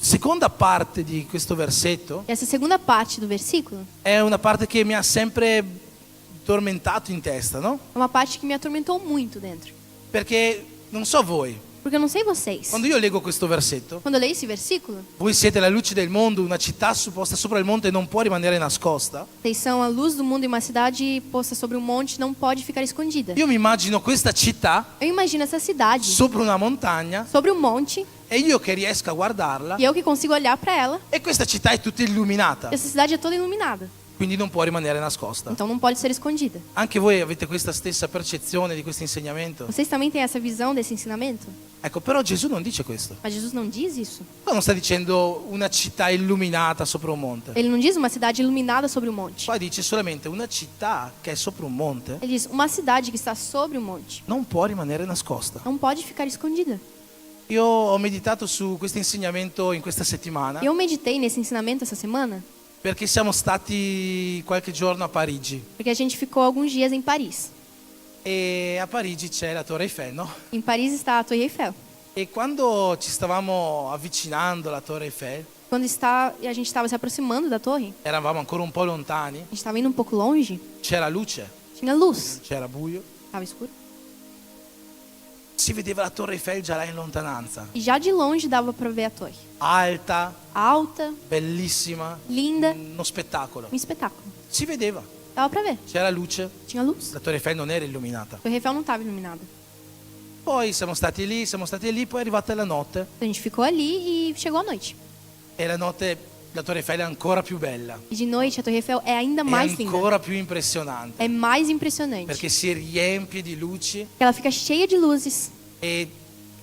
seconda parte di questo versetto Essa segunda parte do versículo è una parte che mi ha sempre tormentato in testa, no? é uma parte que me atormentou muito dentro. Perché non so voi, Porque eu não sei vocês. quando io leggo questo versetto, Quando eu leio esse versículo, voi siete la luce del mondo, una città posta sopra il monte non può rimanere nascosta. vocês são a luz do mundo e uma cidade posta sobre um monte não pode ficar escondida. Io mi immagino questa città Eu imagino essa cidade sopra una montagna sobre um monte e io che riesco a guardarla e eu que consigo olhar para ela. e questa città è tutta illuminata, Essa cidade é toda iluminada, quindi non può rimanere nascosta. então não pode ser escondida. Anche voi avete questa stessa percezione di questo insegnamento? Vocês também têm essa visão desse ensinamento? Ecco, però Gesù non dice questo. Mas Jesus não diz isso. Qua non sta dicendo una città illuminata sopra un monte. Ele não diz uma cidade iluminada sobre um monte. Qua dice solamente una città che è sopra un monte Ele diz uma cidade que está sobre um monte non può rimanere nascosta. não pode ficar escondida. Io ho meditato su questo insegnamento in questa settimana Eu meditei nesse ensinamento essa semana perché siamo stati qualche giorno a Parigi porque a gente ficou alguns dias em Paris. e a Parigi c'è la Torre Eiffel, no? Em Paris está a Torre Eiffel. E quando ci stavamo avvicinando alla Torre Eiffel, Quando a gente estava se aproximando da torre, eravamo ancora un po' lontani, a gente estava indo um pouco longe, c'era luce, tinha luz, c'era buio, estava escuro. si vedeva la Torre Eiffel già là in lontananza, E já de longe dava para ver a torre. alta, Alta, bellissima, linda, uno spettacolo. um espetáculo. Si vedeva, Dava para ver, c'era luce, tinha luz. la Torre Eiffel non era illuminata. A Torre Eiffel não estava iluminada. Poi siamo stati lì, poi è arrivata la notte Então a gente ficou ali e chegou a noite. e la notte la Torre Eiffel è ancora più bella, E de noite a Torre Eiffel é ainda è mais linda. ancora più impressionante É mais impressionante. perché si riempie di luci Ela fica cheia de luzes. e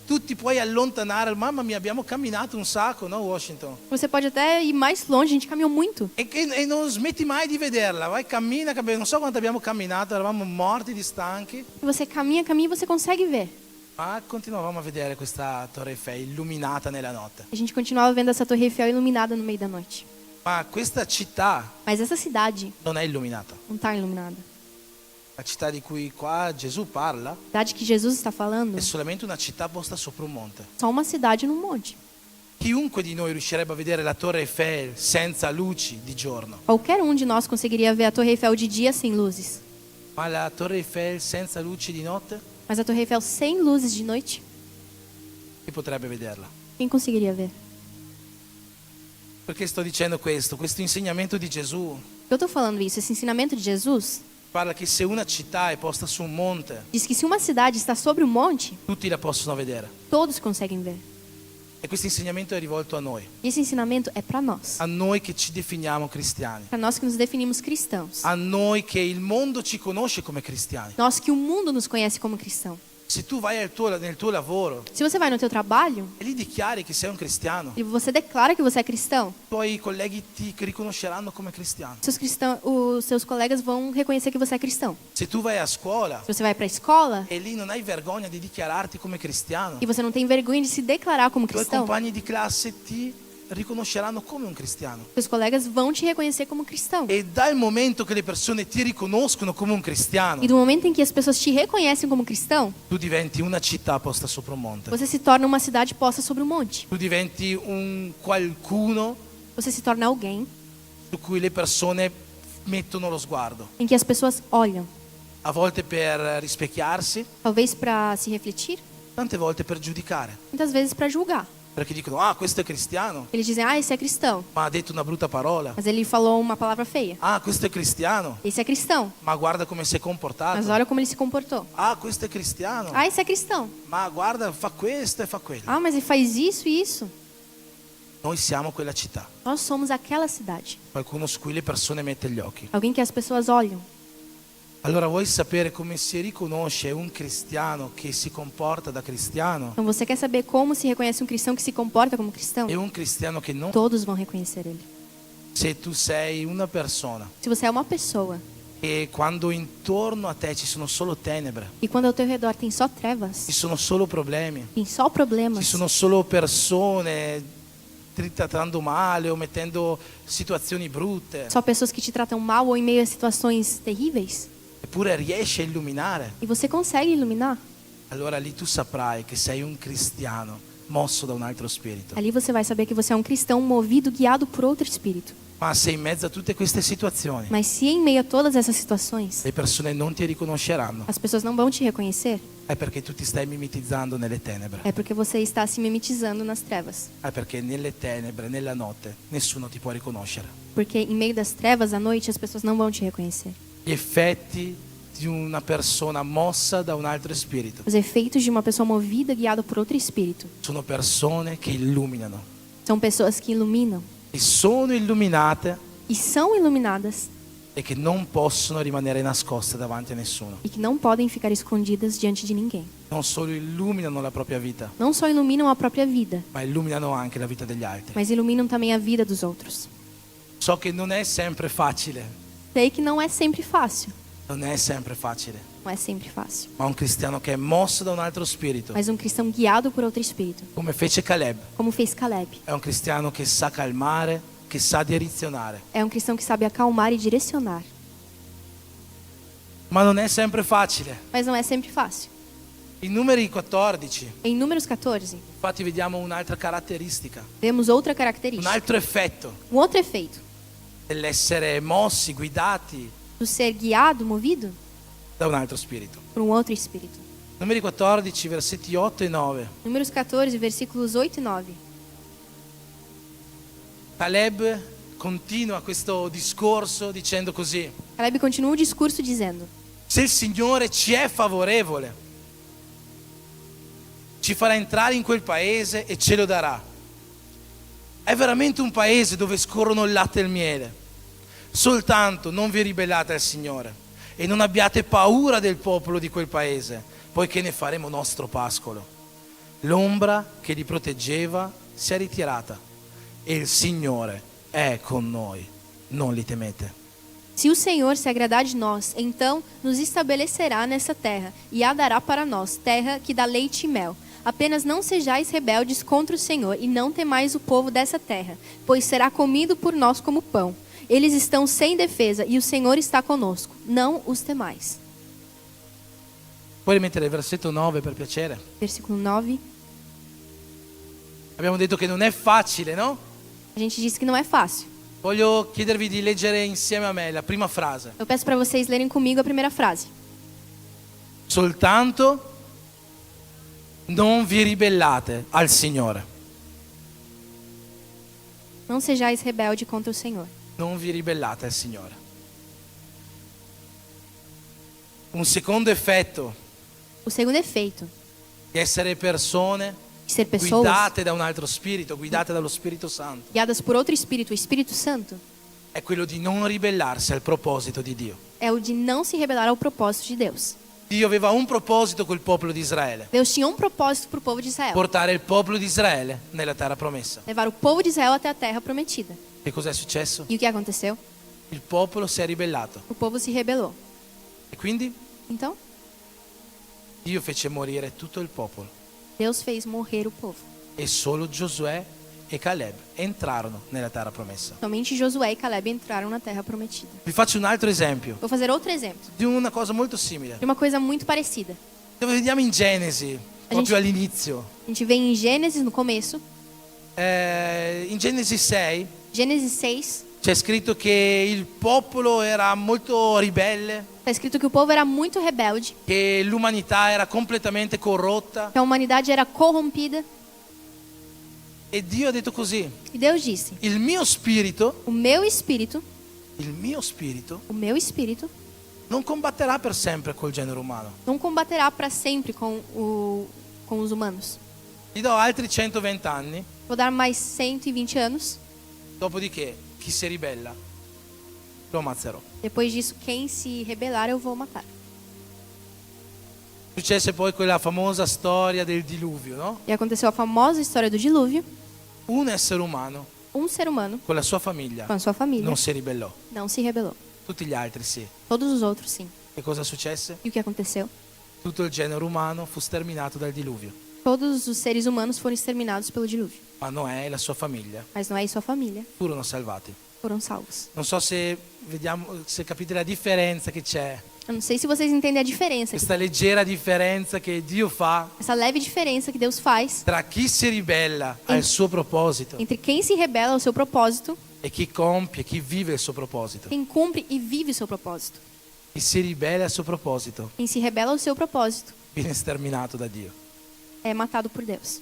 tu ti puoi allontanare, mamma mia abbiamo camminato un sacco, no Washington? Você pode até ir mais longe, a gente caminhou muito. E non smetti mai di vederla, vai cammina, non so quanto abbiamo camminato, eravamo morti di stanchi, E você caminha e você consegue ver. ma continuavamo a vedere questa Torre Eiffel illuminata nella notte. A gente continuava vendo essa Torre Eiffel iluminada no meio da noite. Ma questa città Mas essa cidade non è illuminata. não está iluminada. La città di cui qua Gesù parla A cidade que Jesus está falando è solamente una città posta sopra un monte. é só uma cidade num monte. Chiunque di noi riuscirebbe a vedere la Torre Eiffel senza luci di giorno. Qualquer um de nós conseguiria ver a Torre Eiffel de dia sem luzes. Ma la Torre Eiffel senza luci di notte, Mas a Torre Eiffel sem luzes de noite, chi potrebbe vederla? quem conseguiria ver? Perché sto dicendo questo? Questo insegnamento di Gesù Eu estou falando isso, esse ensinamento de Jesus parla che se una città è posta su un monte, diz que se uma cidade está sobre um monte, tutti la possono vedere. todos conseguem ver. E questo insegnamento è rivolto a noi, E esse ensinamento é para nós. a noi che ci definiamo cristiani, Para nós que nos definimos cristãos. a noi che il mondo ci conosce come cristiani. Nós que o mundo nos conhece como cristão. Se tu vai nel tuo lavoro Se você vai no teu trabalho e lì dichiari che sei un cristiano, e você declara que você é cristão, i tuoi colleghi ti riconosceranno come cristiano. os seus colegas vão reconhecer que você é cristão. Se tu vai a scuola Se você vai para a escola e lì non hai vergogna di dichiararti come cristiano, e você não tem vergonha de se declarar como i tuoi cristão, compagni di classe ti riconosceranno come un cristiano. seus colegas vão te reconhecer como cristão. E dal momento che le persone ti riconoscono come un cristiano, E do momento em que as pessoas te reconhecem como cristão, tu diventi una città posta sopra un monte. você se torna uma cidade posta sobre um monte. Tu diventi un qualcuno Você se torna alguém su cui le persone mettono lo sguardo. em que as pessoas olham, A volte per rispecchiarsi, talvez para se refletir, tante volte per giudicare. muitas vezes para julgar. Perché dicono, ah, questo è cristiano, Eles dizem: "Ah, esse é cristão", ma ha detto una brutta parola. mas ele falou uma palavra feia. Ah, questo è cristiano, Esse é cristão, ma guarda come si è mas comportato. olha como ele se comportou. Ah, questo è cristiano, Ah, esse é cristão. ma guarda, fa questo e fa quello. Ah, mas ele faz isso e isso. Noi siamo quella città, Nós somos aquela cidade. qualcuno su cui le persone mettono gli occhi. Alguém que as pessoas olham. Allora vuoi sapere come si riconosce un cristiano che si comporta da cristiano Então você quer saber como se reconhece um cristão que se comporta como cristão? e un cristiano che non? Todos vão reconhecer ele. Se tu sei una persona Se você é uma pessoa e quando intorno a te ci sono solo tenebre, e quando ao teu redor tem só trevas, ci sono solo problemi, tem só ci problemas, sono solo persone trattando male o mettendo situazioni brutte, só pessoas que te tratam mal ou em meio a situações terríveis, eppure riesci a illuminare, e você consegue iluminar, allora lì tu saprai che sei un cristiano mosso da un altro spirito. ali você vai saber que você é um cristão movido, guiado por outro espírito. Ma se in mezzo a tutte queste situazioni Mas se em meio a todas essas situações le persone non ti riconosceranno, as pessoas não vão te reconhecer, è perché tu ti stai mimetizzando nelle tenebre. é porque você está se mimetizando nas trevas. È perché nelle tenebre, nella notte, nessuno ti può riconoscere. Porque em meio das trevas, à noite, as pessoas não vão te reconhecer. Gli effetti di una persona mossa da un altro spirito Os efeitos de uma pessoa movida, guiada por outro espírito, sono persone che illuminano são pessoas que iluminam e sono illuminate e são iluminadas e che non possono rimanere nascoste davanti a nessuno. e que não podem ficar escondidas diante de ninguém. Non solo illuminano la propria vita, Não só iluminam a própria vida, ma illuminano anche la vita degli altri. mas iluminam também a vida dos outros. So che non è sempre facile, Sei que não é sempre fácil, non è sempre facile, não é sempre fácil. ma un cristiano che è mosso da un altro spirito, Mas um cristão guiado por outro espírito, come fece Caleb, como fez Caleb, è un cristiano che sa calmare, che sa direzionare. é um cristão que sabe acalmar e direcionar. Ma non è sempre facile. Mas não é sempre fácil. In Numeri 14, Em Números 14, infatti, vediamo un'altra caratteristica, vemos outra un característica, altro effetto um outro efeito dell'essere mossi, guidati do ser guiado, movido da un altro spirito. por um outro espírito. Numeri 14, versetti 8 e 9. Números 14, versículos 8 e 9. Caleb continua questo discorso dicendo così: Caleb continua o discurso dizendo: se il Signore ci è favorevole, ci farà entrare in quel paese e ce lo darà. È veramente un paese dove scorrono il latte e il miele. Soltanto non vi ribellate al Signore e non abbiate paura del popolo di quel paese, poiché ne faremo nostro pascolo. L'ombra che li proteggeva si è ritirata e il Signore è con noi. Non li temete. Se o Senhor se agradar de nós, então nos estabelecerá nessa terra e a dará para nós, terra que dá leite e mel. Apenas não sejais rebeldes contra o Senhor e não temais o povo dessa terra, pois será comido por nós como pão. Eles estão sem defesa e o Senhor está conosco. Não os temais. Puoi rimettere il versetto 9 per piacere? Versículo 9. Abbiamo detto che non è facile, no? A gente disse que não é fácil. Voglio chiedervi di leggere insieme a me la prima frase. Eu peço para vocês lerem comigo a primeira frase. Soltanto non vi ribellate al Signore. Não sejais rebelde contra o Senhor. Non vi ribellate al Signore. Un secondo effetto O segundo efeito di essere persone de ser pessoas guidate da un altro spirito, guidate dallo Spirito Santo, guiadas por outro Espírito, o Espírito Santo, è quello di non ribellarsi al proposito di Dio. é o de não se rebelar ao propósito de Deus. Dio aveva un proposito col popolo di Israele, Deus tinha um propósito para o povo de Israel. portare il popolo di Israele nella terra promessa. Levar o povo de Israel até a terra prometida. E cos'è successo? E o que aconteceu? Il popolo si è ribellato O povo se rebelou. e quindi Então, Dio fece morire tutto il popolo Deus fez morrer o povo. e solo Giosuè e Caleb entrarono nella terra promessa. Somente Josué e Caleb entraram na terra prometida. Vi faccio un altro esempio Vou fazer outro exemplo di una cosa molto simile. de uma coisa muito parecida. Dove vediamo in Genesi, proprio all'inizio, A gente vê em Gênesis, no começo, in Genesi 6 Gênesis 6, c'è scritto che il popolo era molto ribelle, está escrito que o povo era muito rebelde, che l'umanità era completamente corrotta que a humanidade era corrompida. e Dio ha detto così: E Deus disse: il mio spirito o meu espírito non combatterà per sempre col genere umano. não combaterá para sempre com os humanos. Gli do altri 120 anni, Vou dar mais 120 anos. dopodiché chi si ribella lo ammazzerò. Depois disso, quem se rebelar, eu vou matar. Successe poi quella famosa storia del diluvio, no? E aconteceu a famosa história do dilúvio. Un essere umano Um ser humano, con la sua famiglia com a sua família, non si ribellò, não se rebelou. tutti gli altri sì. Todos os outros, sim. E cosa successe? E o que aconteceu? Tutto il genere umano fu sterminato dal diluvio, Todos os seres humanos foram exterminados pelo dilúvio. ma Noè e la sua famiglia Mas Noé e sua família furono salvati. foram salvos. Non so se capite la differenza che c'è, Eu não sei se vocês entendem a diferença, questa leggera differenza che Dio fa essa leve diferença que Deus faz tra chi si ribella al suo proposito entre quem se rebela ao seu propósito, e chi compie, chi vive il suo proposito. quem cumpre e vive o seu propósito. Chi si ribella al suo proposito Quem se rebela ao seu propósito viene sterminato da Dio. é matado por Deus.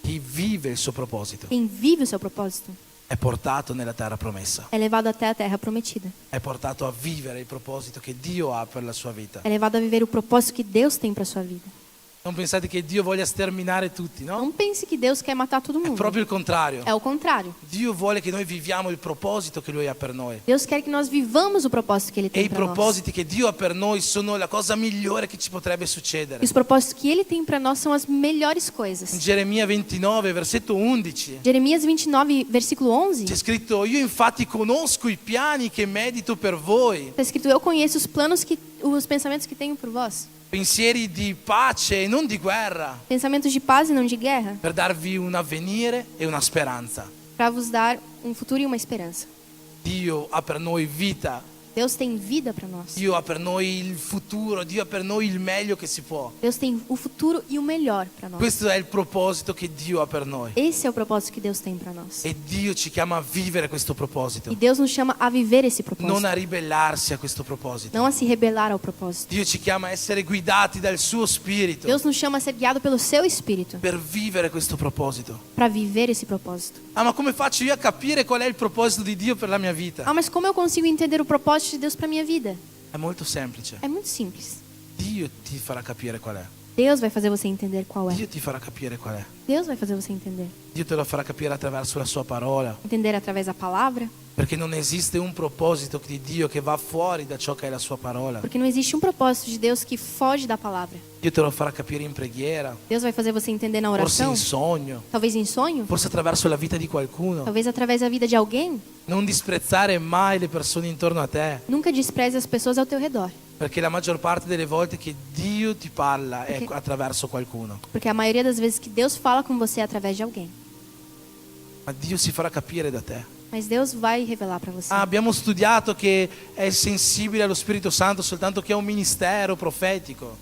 Chi vive il suo proposito Quem vive o seu propósito è portato nella terra promessa, é levado até a terra prometida. è portato a vivere il proposito che Dio ha per la sua vita. É levado a viver o propósito que Deus tem para sua vida. Non pensate che Dio voglia sterminare tutti, no? Não pense que Deus quer matar todo È mundo. proprio il contrario. É o contrário. Dio vuole che noi viviamo il proposito che Lui ha per noi. Deus quer que nós vivamos o propósito que Ele E tem i para nós. propositi che Dio ha per noi sono la cosa migliore che ci potrebbe E succedere. os propósitos que Ele tem para nós são as melhores In coisas. Geremia 29, versetto 11, Jeremias 29, versículo 11, c'è scritto: io infatti conosco i piani che medito per voi, está escrito: Eu conheço os pensamentos que tenho por vós. pensieri di pace e non di guerra, Pensamentos de paz e não de guerra, per darvi un avvenire e una speranza. para vos dar um futuro e uma esperança. Dio ha per noi vita, Deus tem vida para nós. Dio ha per noi il futuro, Dio ha per noi il meglio che si può. Deus tem o futuro e o melhor para nós. Questo è il proposito che Dio ha per noi. Esse é o propósito que Deus tem para nós. E Dio ci chiama a vivere questo E proposito, Deus nos chama a viver esse non propósito, a ribellarsi a questo proposito. não a se rebelar ao propósito. Dio ci chiama a essere guidati dal suo spirito Deus nos chama a ser guiado pelo seu espírito per vivere questo proposito. para viver esse propósito. Ah, ma come faccio io a capire qual è il proposito di Dio per la mia vita? Ah, mas como eu consigo entender o propósito de Deus para minha vida? È molto semplice. É muito simples. Dio ti farà capire qual è. Deus vai fazer você entender qual é. Dio ti farà capire qual è. Deus vai fazer você entender. Dio te lo farà capire attraverso la sua parola. Entender através da palavra, Perché non esiste un proposito di Dio che va fuori da ciò che è la sua parola. porque não existe um propósito de Deus que foge da palavra. Dio te lo farà capire in preghiera, Deus vai fazer você entender na forse oração, in sogno, talvez em sonho, forse attraverso la vita di qualcuno. talvez através da vida de alguém. Non disprezzare mai le persone intorno a te, Nunca despreze as pessoas ao teu redor, perché la maggior parte delle volte che Dio ti parla è Perché- attraverso qualcuno. porque a maioria das vezes que Deus fala com você é através de alguém. Ma Dio si farà capire da te. Mas Deus vai revelar para você. Ah, abbiamo studiato che è sensibile allo Spirito Santo soltanto chi ha un ministero profetico.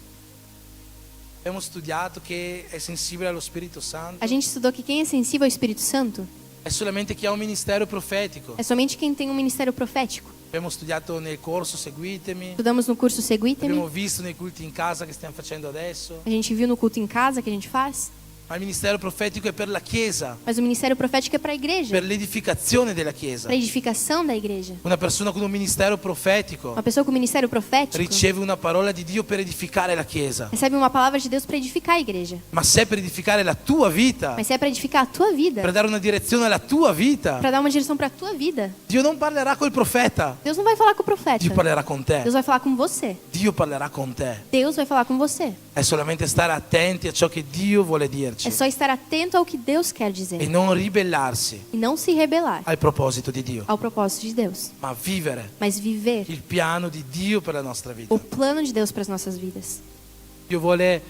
Abbiamo studiato che è sensibile allo Spirito Santo A gente estudou que quem é sensível ao Espírito Santo È solamente chi ha un ministero profetico. É somente quem tem um ministério profético. Abbiamo studiato nel corso Seguitemi. Estudamos no curso Seguitemi. Abbiamo visto nei culti in casa che stiamo facendo adesso. A gente viu no culto em casa que a gente faz. Ma il ministero profetico è per la Chiesa, Mas o ministério profético é para a igreja, per l'edificazione della Chiesa. para a edificação da igreja. Una persona con un ministero profetico Uma pessoa com ministério profético riceve una parola di Dio per edificare la Chiesa. recebe uma palavra de Deus para edificar a igreja. Ma se è per edificare la tua vita, Mas se é para edificar a tua vida, per dare una direzione alla tua vita, para dar uma direção para a tua vida, Dio non parlerà col profeta, Deus não vai falar com o profeta. Dio parlerà con te. Deus vai falar com você. Dio parlerà con te. Deus vai falar com você. È solamente stare attenti a ciò che Dio vuole É dirci só estar atento ao que Deus quer e dizer non ribellarsi e não se rebelar al proposito di Dio, ao propósito de Deus, ma vivere mas viver il piano di Dio per la nostra vita. o plano de Deus para as nossas vidas. Dio vuole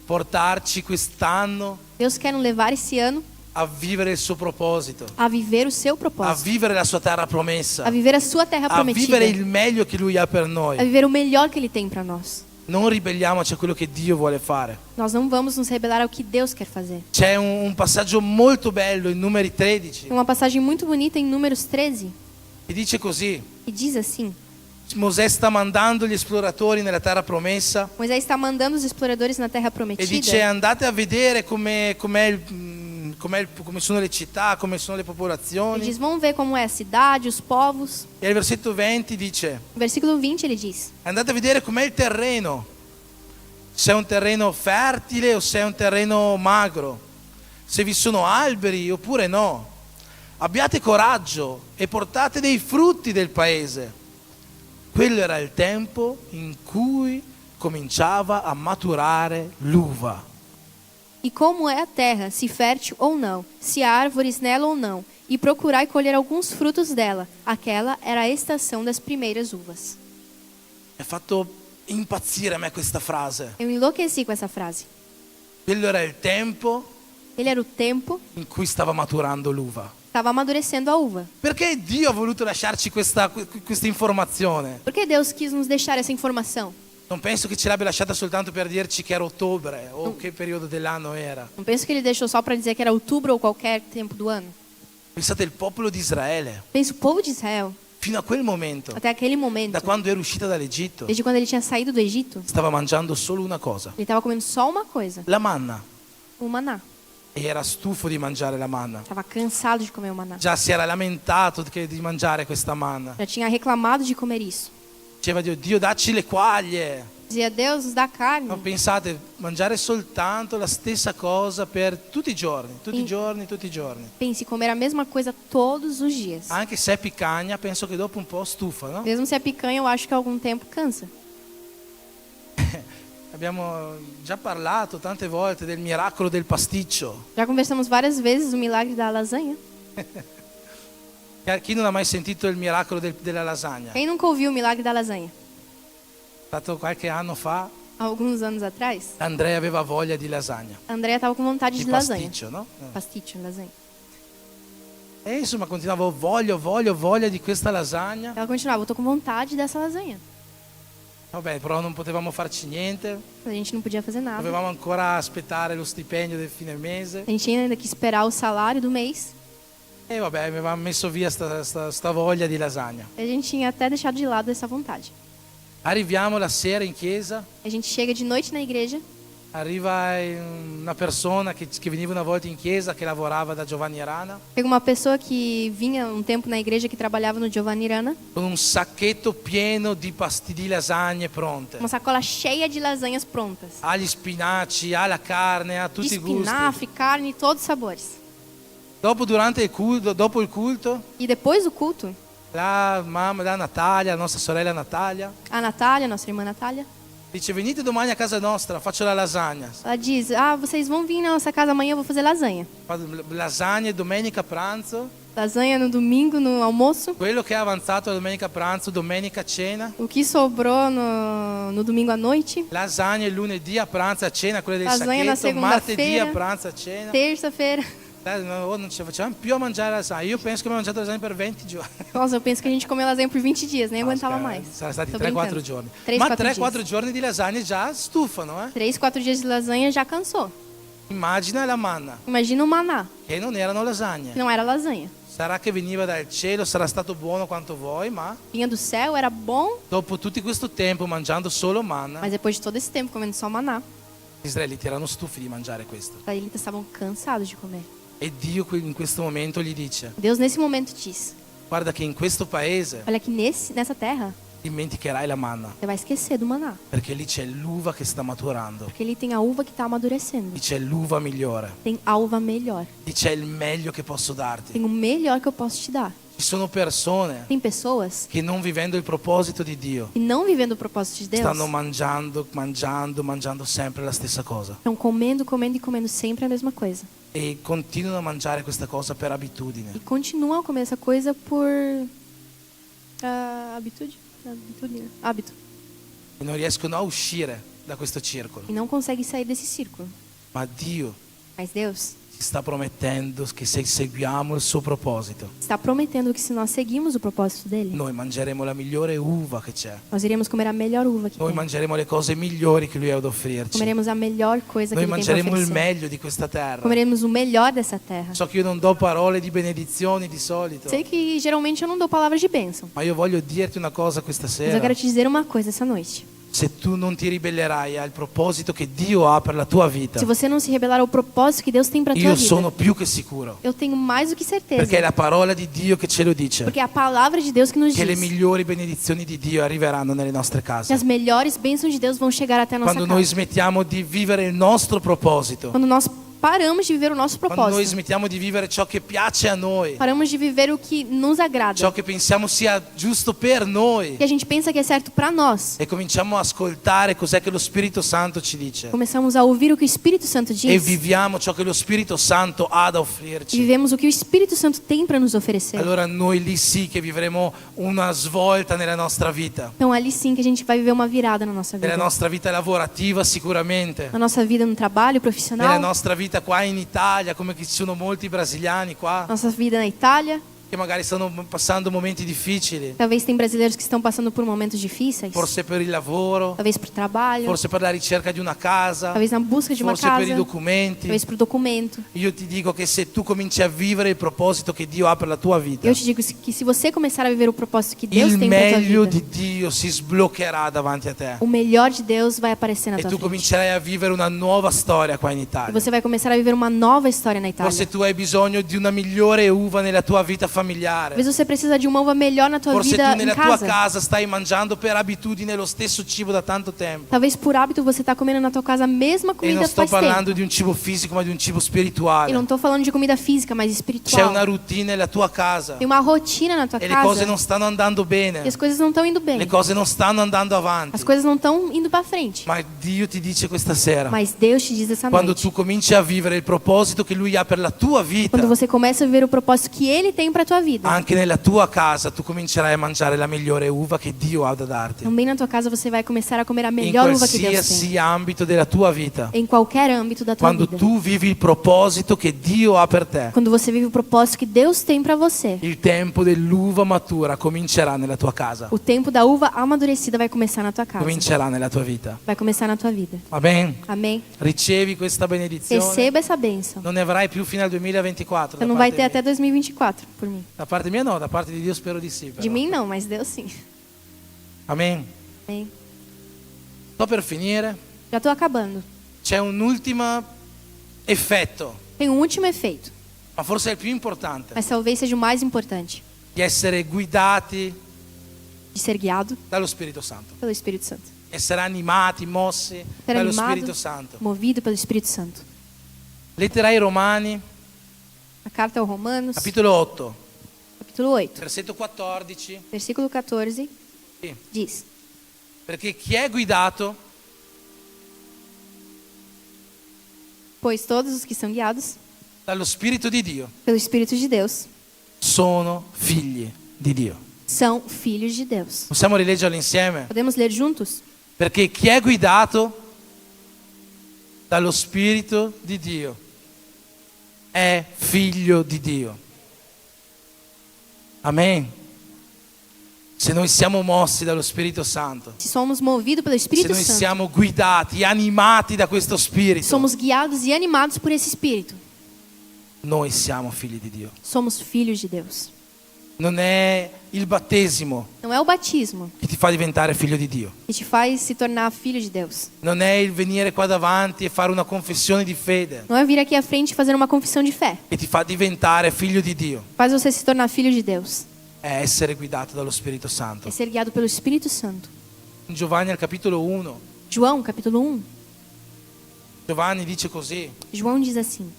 portarci quest'anno Deus quer nos levar esse ano a vivere il suo proposito, a viver o seu a propósito, vivere la sua terra promessa, a viver a sua terra a prometida, vivere il meglio che Lui ha per a noi. viver o melhor que Ele tem para nós. Non ribelliamoci a quello che Dio vuole fare. Nós não vamos nos rebelar ao que Deus quer fazer. C'è un passaggio molto bello in Numeri 13 Tem uma passagem muito bonita em Números 13 che dice così: que diz assim: Mosè sta mandando gli esploratori nella terra promessa Moisés está mandando os exploradores na terra e dice prometida andate a vedere come sono le città, come sono le e popolazioni. diz: vamos ver como é a cidade, os povos. E al versetto 20 dice No versículo 20 ele diz: andate a vedere com'è il terreno, se è un terreno fertile o se è un terreno magro, se vi sono alberi oppure no. Abbiate coraggio e portate dei frutti del paese. Quello era il tempo in cui cominciava a maturare l'uva. E como é a terra, se fértil ou não, se há árvores nela ou não, e procurai colher alguns frutos dela. Aquela era a estação das primeiras uvas. Mi ha fatto impazzire a me questa frase. Eu enlouqueci com essa frase. Quello era il tempo Ele era o tempo, in cui stava maturando l'uva. estava amadurecendo a uva. Perché Dio ha voluto lasciarci questa informazione? Por que Deus quis nos deixar essa informação? Non penso che ce l'abbia lasciata soltanto per dirci che era ottobre o che periodo dell'anno era. Não penso que ele deixou só para dizer que era outubro ou qualquer tempo do ano. Pensate il popolo di Israele, Pensa o povo de Israel, fino a quel momento, até aquele momento, da quando era uscita dall'Egitto, desde quando ele tinha saído do Egito, stava mangiando solo una cosa, ele estava comendo só uma coisa, la manna. o maná. E era stufo di mangiare la manna. Estava cansado de comer o maná. Già si era lamentato di mangiare questa manna. Já tinha reclamado de comer isso. Diceva Dio, dacci le quaglie. Dizia: Deus, nos dá carne. Ma pensate, mangiare soltanto la stessa cosa per tutti i giorni, tutti i giorni, tutti i giorni. Pense, comer a mesma coisa todos os dias. Anche se è piccagna, penso che dopo un po' stufa, no? Mesmo se é picanha, eu acho que algum tempo cansa. Abbiamo già parlato tante volte del miracolo del pasticcio. Já conversamos várias vezes o milagre da lasanha. Chi non ha mai sentito il miracolo della lasagna? Quem nunca ouviu o milagre da lasanha? È stato qualche anno fa, Há alguns anos atrás, Andrea aveva voglia di lasagna, a Andrea estava com vontade di de lasanha. pasticcio, no? Pasticcio, lasanha. E insomma continuavo, voglia di questa lasagna. Ela continuava: eu tô com vontade dessa lasanha. Vabbè, però non potevamo farci niente, Mas a gente não podia fazer nada. dovevamo ancora aspettare lo stipendio del fine mese. A gente tinha ainda que esperar o salário do mês. E vabbè, mi aveva messo via sta voglia di lasagna. A gente tinha até deixado de lado essa vontade. Arriviamo la sera in chiesa, A gente chega de noite na igreja. arriva una persona che veniva una volta in chiesa, che lavorava da Giovanni Arana, Chega uma pessoa que vinha um tempo na igreja, que trabalhava no Giovanni Rana, con un sacchetto pieno di lasagne pronte. uma sacola cheia de lasanhas prontas. Ha gli spinaci, ha la carne, ha De tutti i gusti. espinafre, carne, todos os sabores. Dopo il culto, E depois do culto, la mamma, la Natalia, la nostra sorella Natalia, a Natália, nossa irmã Natália, dice venite domani a casa nostra, faccio la lasagna. ela diz: vocês vão vir na nossa casa amanhã, eu vou fazer lasanha. Lasagne domenica pranzo, Lasanha no domingo, no almoço. quello che è avanzato domenica pranzo, domenica cena. O que sobrou no domingo à noite. Lasagne lunedì a pranzo a cena, quelle del Lasagne na sacchetto, martedì segunda-feira. a pranzo a cena. Terça-feira. Non ce la facciamo più a mangiare lasagne. Io penso che abbiamo mangiato lasagne per 20 giorni. Nossa, eu penso que a gente comeu lasanha por 20 dias, nem aguentava mais. Saranno stati Tô 3-4 brincando. giorni. 3, Ma 4 3-4 dias. giorni di lasagne già stufano, eh? 3, 4 dias de lasanha já cansou. Immagina la manna, Imagina o maná, che non erano que lasagne. não era lasanha. Sarà che veniva dal cielo, sarà stato buono quanto vuoi, ma Vinha do céu, era bom, dopo tutto questo tempo mangiando solo manna, mas depois de todo esse tempo comendo só maná, gli israeliti erano stufi di mangiare questo. os israelitas estavam cansados de comer. E Dio in questo momento gli dice: Deus nesse momento disse: guarda che in questo paese olha que nessa terra dimenticherai la manna, você vai esquecer do maná, perché lì c'è l'uva che sta maturando, porque ali tem a uva que está amadurecendo, lì c'è l'uva migliore, tem a uva melhor, lì c'è il meglio che posso darti. tem o melhor que eu posso te dar. Ci sono persone Tem pessoas che non vivendo il proposito di Dio que não vivendo o propósito de Deus stanno mangiando sempre la stessa cosa estão comendo, comendo e comendo sempre a mesma coisa. e continuano a mangiare questa cosa per abitudine. E continuam a comer essa coisa por hábito. E non riescono a uscire da questo circolo. E não conseguem sair desse círculo. Ma Dio Mas Deus ci sta promettendo che se seguiamo il suo proposito, está prometendo que se nós seguirmos o propósito dele, noi mangeremo la migliore uva che c'è. nós iremos comer a melhor uva que Noi tem. mangeremo le cose migliori che Lui ha ad offrirci. Comeremos a melhor coisa que Noi ele tem para mangeremo il oferecer. meglio di questa terra. Comeremos o melhor dessa terra. So che io non do parole di benedizioni di solito, Sei que geralmente eu não dou palavras de bênção, ma io voglio dirti una cosa questa mas eu sera. quero te dizer uma coisa essa noite. Se tu non ti ribellerai al proposito che Dio ha per la tua vita, Se você não se rebelar ao propósito que Deus tem para tua io vida, sono più che sicuro, eu tenho mais do que certeza. perché è la parola di Dio che ce lo dice, Porque é a palavra de Deus que nos che le diz migliori benedizioni di Dio arriveranno nelle nostre que as case. melhores bênçãos de Deus vão chegar até a nossa Quando noi casa. smettiamo di vivere il nostro proposito, Quando nós paramos de viver o nosso quando noi propósito, smettiamo di vivere ciò che piace a noi, paramos de viver o que nos agrada, ciò che pensiamo sia giusto per noi, que a gente pensa que é certo para nós, e cominciamo a ascoltare cos'è che lo Spirito Santo ci dice começamos a ouvir o que o Espírito Santo e diz viviamo ciò che lo Spirito Santo ha da e offrirci, vivemos o que o Espírito Santo tem para nos oferecer. allora noi lì sì che vivremo una svolta nella nostra vita, Então ali sim que a gente vai viver uma virada na nossa nella vida. nostra vita lavorativa sicuramente, Na nossa vida no trabalho nella profissional, nostra vita qua in Italia, come che ci sono molti brasiliani qua nossa vida na Itália. che magari stanno passando momenti difficili, Talvez tem brasileiros que estão passando por momentos difíceis, forse per il lavoro, talvez para o trabalho, forse per la ricerca di una casa, talvez na busca de uma forse per i casa, documenti. talvez para o documento. Io ti dico che se tu cominci a vivere il proposito che Dio ha per la tua vita, Eu te digo que se você começar a viver o propósito que Deus il tem para tua meglio vida, di Dio si sbloccherà davanti a te o melhor de Deus vai aparecer na e tua tu frente. comincerai a vivere una nuova storia qua in E Italia. você vai começar a viver uma nova história na Itália. Forse tu hai bisogno di una migliore uva nella tua vita familiare. Talvez você precisa de uma uva melhor na tua Forse vida tu em nella tua casa. casa stai mangiando per abitudine lo stesso cibo da tanto tempo. Talvez por hábito você está comendo na tua casa a mesma E comida non sto faz parlando tempo. di un cibo fisico, ma di un cibo Eu spirituale. não estou falando de comida física, mas C'è espiritual. una routine nella tua casa Tem uma rotina na tua e le cose casa non stanno andando e bene. as coisas não estão indo bem. Le cose non stanno andando avanti. As coisas não estão indo para frente. Ma Dio ti dice questa sera, Mas Deus te diz essa quando noite, tu cominci a vivere il proposito che Lui ha per la tua vita, quando você começa a viver o propósito que Ele tem para tua vida, anche nella tua casa tu comincerai a mangiare la migliore uva che Dio ha da darti. também na tua casa você vai começar a comer a In melhor uva que Deus tem. qualsiasi ambito della tua vita. Em qualquer âmbito da tua Quando vida. tu vivi il proposito che Dio ha per te, Quando você vive o propósito que Deus tem para você, il tempo dell'uva matura comincerà nella tua casa, o tempo da uva amadurecida vai começar na tua casa. comincerà nella tua vita. Vai começar na tua vida. Amen? Amém? Ricevi questa benedizione. Receba essa bênção. Non ne avrai più fino al 2024. Você não vai ter até 2024 por mim. Da parte mia no, da parte di Dio spero di sì. De però. mim não, mas Deus sim. Amen. Amém? Sto per finire. Já estou acabando. C'è un ultimo effetto, Tem um último efeito, ma forse è il più importante, mas talvez seja o mais importante, di essere guidati de ser guiado dallo Spirito Santo, pelo Espírito Santo. essere animati, mossi Ser dallo animado, Spirito Santo. movido pelo Espírito Santo. Lettera ai Romani, A carta aos Romanos, capitolo 8, capítulo 8, versetto 14. versículo 14, Sì. diz: Perché chi è guidato Pois todos os que são guiados dallo Spirito di Dio pelo Espírito de Deus sono figli di Dio. são filhos de Deus. Possiamo rileggerlo insieme? Podemos ler juntos? Perché chi è guidato dallo Spirito di Dio è figlio di Dio. Amen. se noi siamo mossi dallo Spirito Santo, se somos movidos pelo se Espírito noi Santo, siamo guidati, animati da questo Spirito, somos guiados e animados por esse Espírito, noi siamo figli di Dio. somos filhos de Deus. Non è il battesimo Não é o batismo che ti fa diventare figlio di Dio. que te faz se tornar filho de Deus. Non è il venire qua davanti e fare una confessione di fede Não é vir aqui à frente e fazer uma confissão de fé. che ti fa diventare figlio di Dio. Faz você se tornar filho de Deus. È essere guidato dallo Spirito Santo. É ser guiado pelo Espírito Santo. In Giovanni al capitolo 1, João, capítulo 1. Giovanni dice così, João diz assim: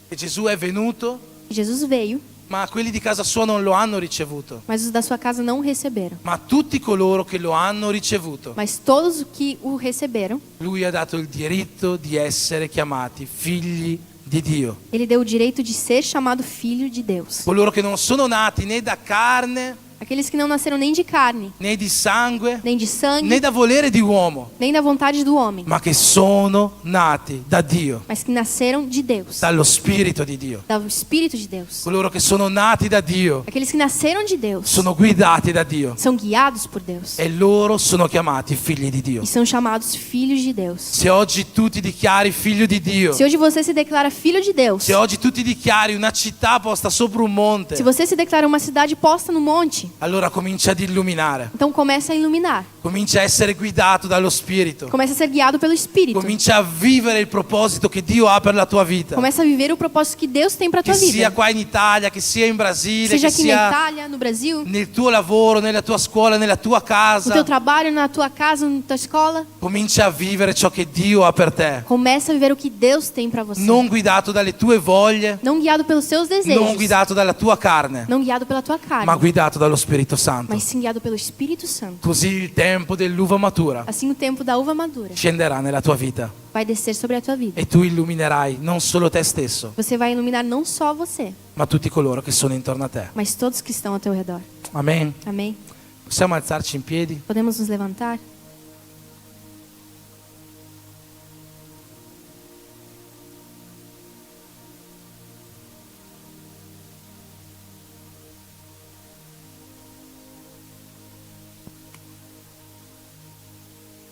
che Gesù è venuto, Jesus veio, ma quelli di casa sua non lo hanno ricevuto. mas os da sua casa não o receberam. Ma a tutti coloro che lo hanno ricevuto, Mas todos que o receberam, lui ha dato il diritto di essere chiamati figli di Dio. ele deu o direito de ser chamado filho de Deus. Coloro che non sono nati né da carne, Aqueles que não nasceram nem de carne, né di sangue, nem de sangue, né da volere di uomo, nem da vontade do homem, ma che sono nati da Dio, mas que nasceram de Deus, dallo Spirito di Dio. do Espírito de Deus. Coloro che sono nati da Dio Aqueles que nasceram de Deus sono guidati da Dio são guiados por Deus e loro sono chiamati figli di Dio. e são chamados filhos de Deus. Se oggi tu ti dichiari figlio di Dio, Se hoje você se declara filho de Deus, se oggi tu ti dichiari una città posta sopra un monte, se você se declara uma cidade posta no monte, allora comincia ad illuminare, então começa a iluminar, comincia a essere guidato dallo Spirito, começa a ser guiado pelo Espírito, comincia a vivere il proposito che Dio ha per la tua vita, começa a viver o propósito que Deus tem para che tua sia vida. qua in Italia, che sia in Brasile, Seja che aqui na sia Itália, no Brasil, nel tuo lavoro, nella tua scuola, nella tua no casa. teu trabalho, na tua casa, na tua escola, Comincia a vivere ciò che Dio ha per te, começa a viver o que Deus tem para você. non guidato dalle tue voglie, Não guiado pelos seus non desejos, guidato dalla tua carne, não guiado pela tua ma carne, guidato dallo Spirito Santo. mas sim guiado pelo Espírito Santo. Così il tempo dell'uva matura Assim o tempo da uva madura scenderà nella tua vita vai descer sobre a tua vida. e tu illuminerai non solo te stesso, Você vai iluminar não só você, ma tutti coloro che sono intorno a te. mas todos que estão ao teu redor. Amen. Amém? Possiamo alzarci in piedi? Podemos nos levantar?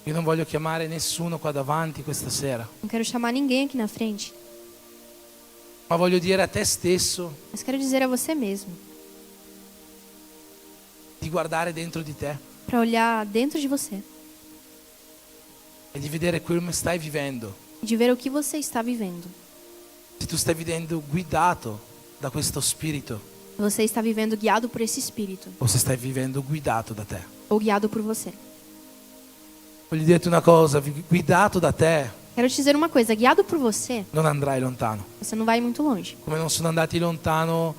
Io non voglio chiamare nessuno qua davanti questa sera, Não quero chamar ninguém aqui na frente, ma voglio dire a te stesso mas quero dizer a você mesmo, di guardare dentro di te para olhar dentro de você e di vedere come stai vivendo. e de ver o que você está vivendo. Se tu stai vivendo guidato da questo spirito Você está vivendo guiado por esse Espírito o se stai vivendo guidato da te. ou guiado por você. Voglio dirti una cosa, guidato da te Quero te dizer uma coisa, guiado por você, non andrai lontano. você não vai muito longe. Come non sono andati lontano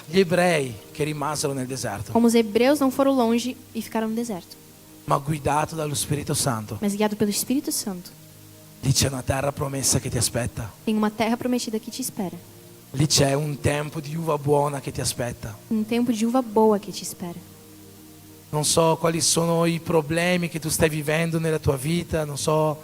gli ebrei che rimasero nel deserto, Como os hebreus não foram longe e ficaram no deserto, ma guidato dallo Spirito Santo. mas guiado pelo Espírito Santo. Lì c'è una terra promessa che ti aspetta. Tem uma terra prometida que te espera. Lì c'è un tempo di uva buona che ti aspetta. Um tempo de uva boa que te espera. Non so quali sono i problemi che tu stai vivendo nella tua vita, non so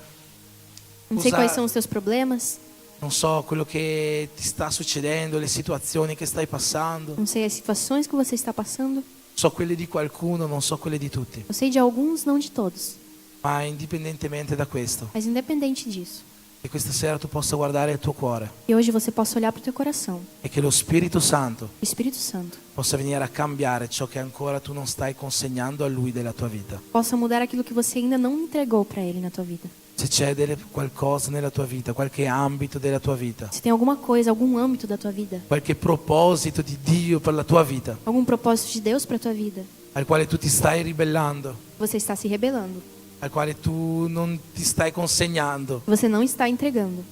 Não sei Usa- quais são os teus problemas, non so quello che ti sta succedendo, le situazioni che stai passando. não sei as situações que você está passando. So quelle di qualcuno, non so quelle di tutti. Eu sei de alguns, não de todos. Ma indipendentemente da questo, Mas independente disso, che questa sera tu possa guardare il tuo cuore e hoje você possa olhar para o teu coração. e che lo Spirito Santo O Espírito Santo possa venire a cambiare ciò che ancora tu non stai consegnando a Lui della tua vita. possa mudar aquilo que você ainda não entregou para Ele na tua vida. Se c'è qualcosa nella tua vita, qualche ambito della tua vita, Se tem alguma coisa, algum âmbito da tua vida, qualche proposito di Dio per la tua vita, algum propósito de Deus para tua vida, al quale tu ti stai ribellando, você está se rebelando, al quale tu non ti stai consegnando, você não está entregando.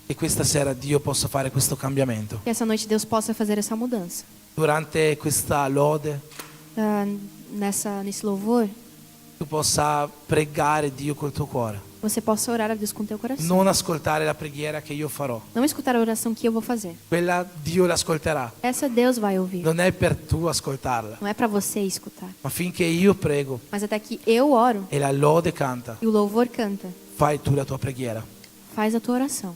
e questa sera Dio possa fare questo cambiamento. Que essa noite Deus possa fazer essa mudança. Durante questa lode Nesse louvor, tu possa pregare Dio col tuo cuore, você possa orar a Deus com teu coração. non ascoltare la preghiera che io farò. Não escutar a oração que eu vou fazer. Quella Dio l'ascolterà. Essa Deus vai ouvir. Non è per tu ascoltarla, Não é para você escutar. ma finché io prego Mas até que eu oro e la lode canta, e o louvor canta, fai tu la tua preghiera. faz a tua oração.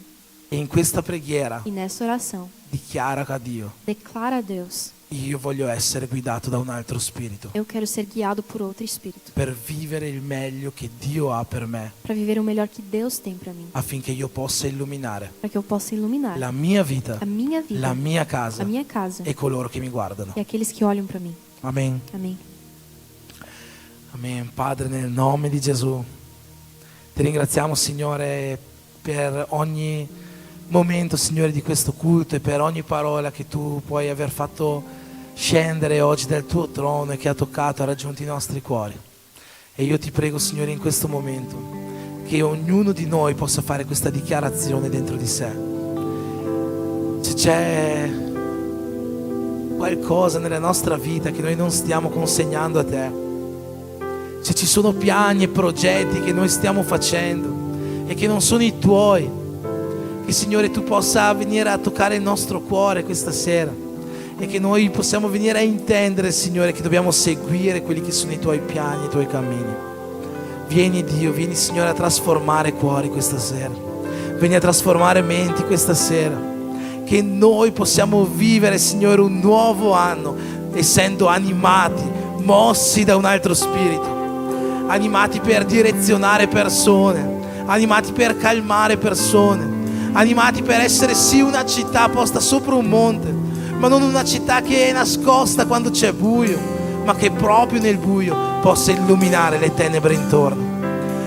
E in questa preghiera E nessa oração, dichiara a Dio declara a Deus io voglio essere guidato da un altro spirito Eu quero ser guiado por outro espírito, per vivere il meglio che Dio ha per me, para viver o melhor que Deus tem para mim, affinché io possa illuminare para que eu possa iluminar la mia vita, a minha vida, la mia casa a minha casa e coloro che mi guardano. e aqueles que olham para mim. Amen. Amém. Amen. Padre, nel nome di Gesù, ti ringraziamo, Signore, per ogni momento, Signore, di questo culto e per ogni parola che tu puoi aver fatto scendere oggi dal tuo trono e che ha toccato, ha raggiunto i nostri cuori. E io ti prego, Signore, in questo momento che ognuno di noi possa fare questa dichiarazione dentro di sé. Se c'è qualcosa nella nostra vita che noi non stiamo consegnando a te, se ci sono piani e progetti che noi stiamo facendo e che non sono i tuoi, che, Signore, tu possa venire a toccare il nostro cuore questa sera e che noi possiamo venire a intendere, Signore, che dobbiamo seguire quelli che sono i tuoi piani, i tuoi cammini. Vieni, Dio, vieni, Signore, a trasformare cuori questa sera, vieni a trasformare menti questa sera, che noi possiamo vivere, Signore, un nuovo anno essendo animati, mossi da un altro spirito, animati per direzionare persone, animati per calmare persone, animati per essere sì una città posta sopra un monte, ma non una città che è nascosta quando c'è buio, ma che proprio nel buio possa illuminare le tenebre intorno.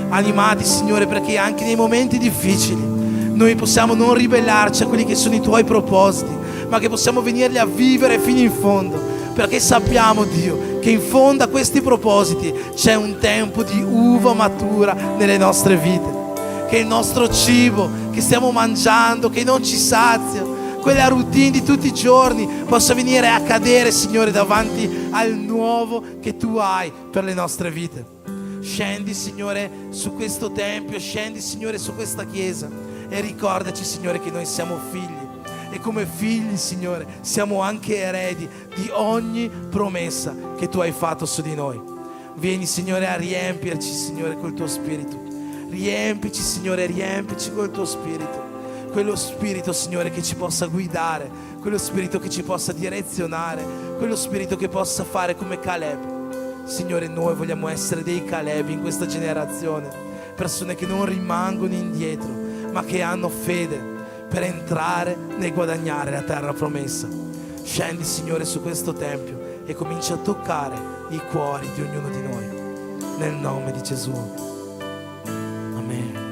Animati, Signore, perché anche nei momenti difficili noi possiamo non ribellarci a quelli che sono i tuoi propositi, ma che possiamo venirli a vivere fino in fondo, perché sappiamo, Dio, che in fondo a questi propositi c'è un tempo di uva matura nelle nostre vite, che il nostro cibo che stiamo mangiando, che non ci sazia, quella routine di tutti i giorni possa venire a cadere, Signore, davanti al nuovo che tu hai per le nostre vite. Scendi, Signore, su questo tempio, scendi, Signore, su questa chiesa e ricordaci, Signore, che noi siamo figli e come figli, Signore, siamo anche eredi di ogni promessa che tu hai fatto su di noi. Vieni, Signore, a riempirci, Signore, col tuo spirito. Riempici, Signore, riempici col tuo spirito. Quello spirito, Signore, che ci possa guidare, quello spirito che ci possa direzionare, quello spirito che possa fare come Caleb. Signore, noi vogliamo essere dei Caleb in questa generazione, persone che non rimangono indietro, ma che hanno fede per entrare nel guadagnare la terra promessa. Scendi, Signore, su questo tempio e comincia a toccare i cuori di ognuno di noi, nel nome di Gesù. Amen.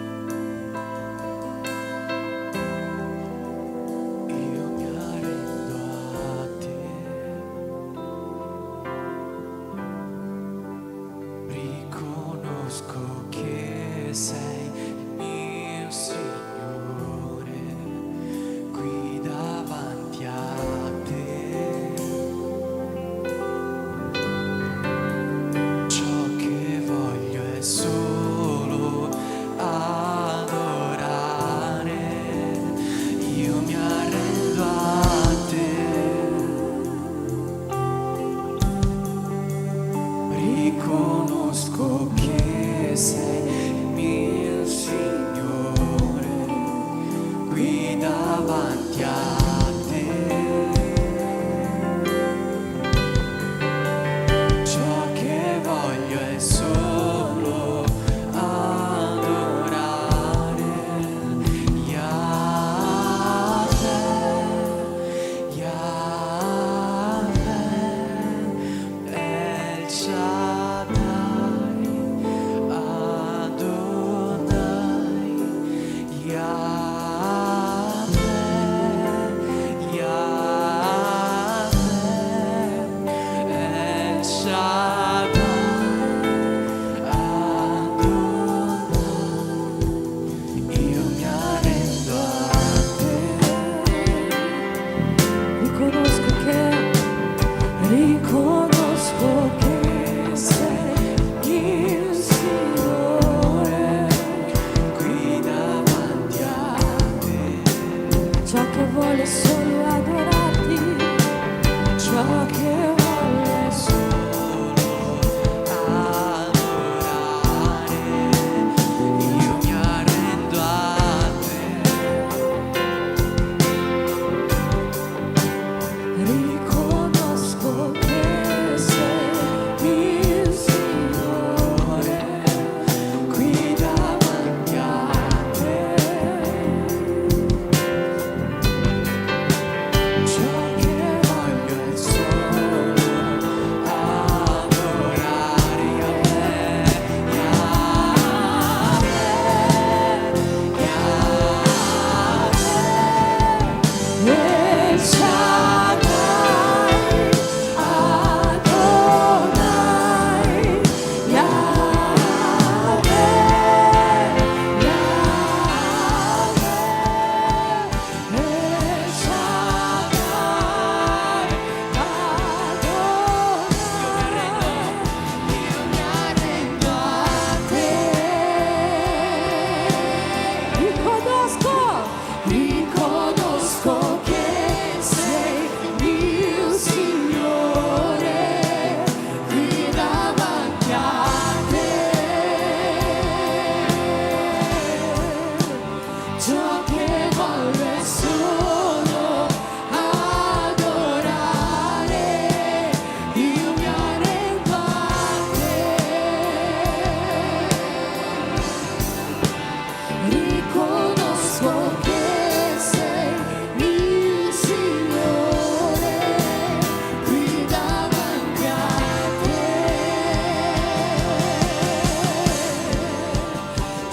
Ciò che voglio è solo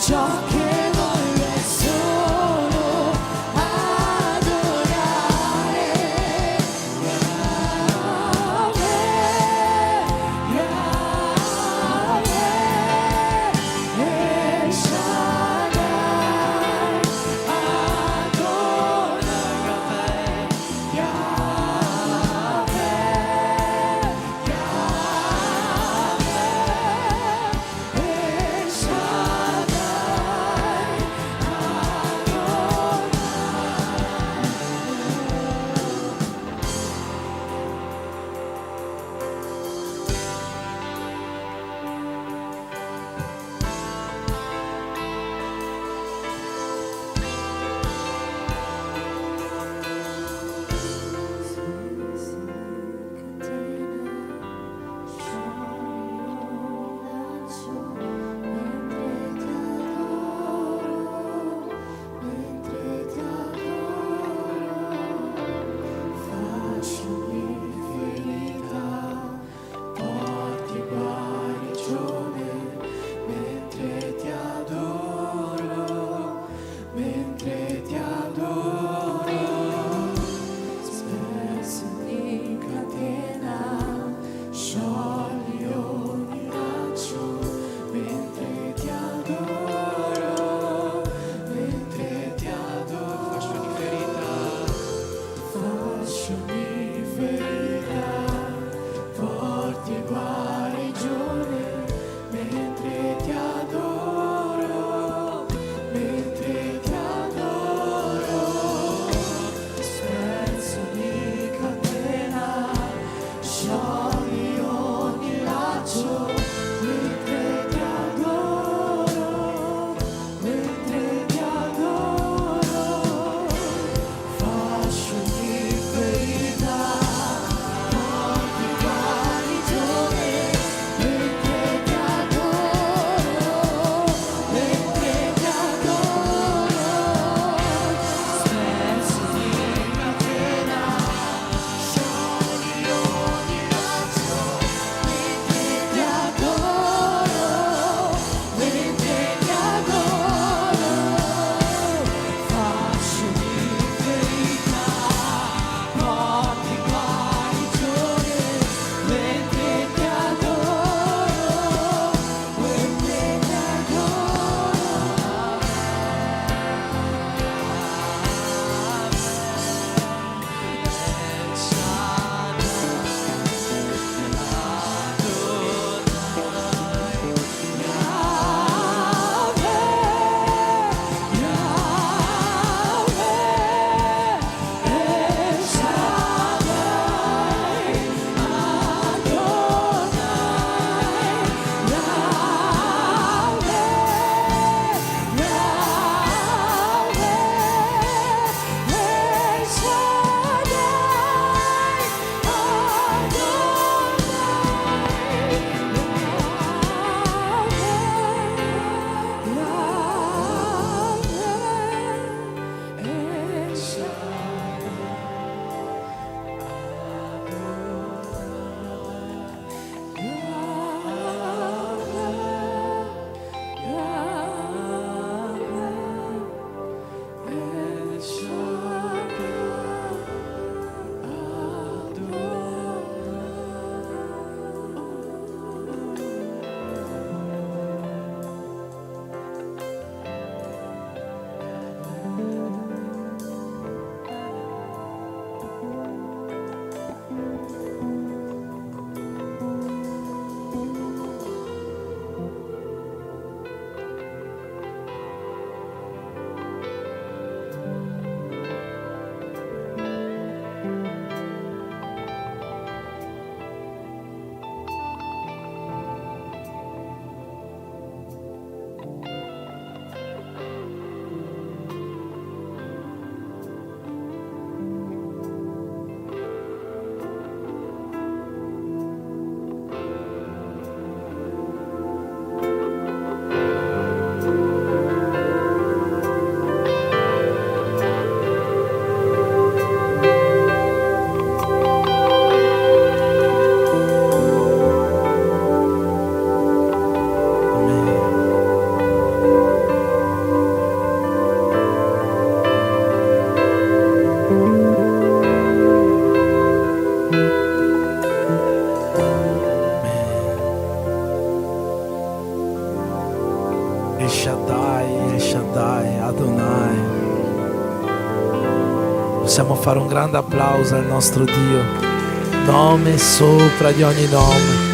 ciò che voglio è solo adorare Yahweh, Yahweh, El Shaddai, Adonai, Yahweh, Yahweh, El Shaddai. El Shaddai, Adonai. Possiamo fare un grande applauso al nostro Dio, nome sopra di ogni nome.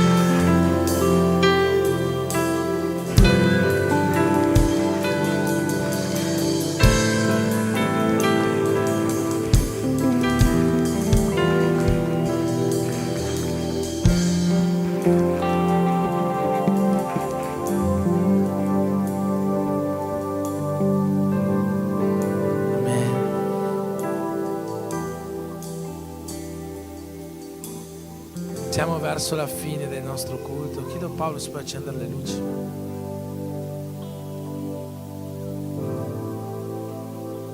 Siamo verso la fine del nostro culto. Chiedo a Paolo se può accendere le luci.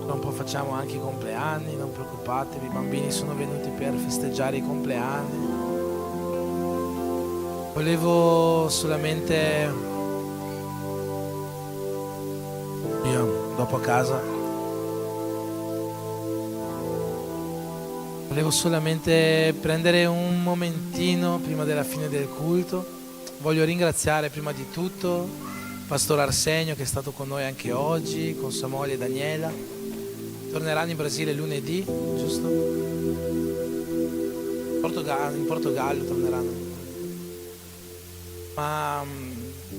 Tra un po' facciamo anche i compleanni, non preoccupatevi, i bambini sono venuti per festeggiare i compleanni. Volevo solamente, io dopo a casa, volevo solamente prendere un momentino prima della fine del culto. Voglio ringraziare prima di tutto Pastor Arsenio che è stato con noi anche oggi, con sua moglie Daniela. Torneranno in Brasile lunedì, giusto? In Portogallo torneranno. Ma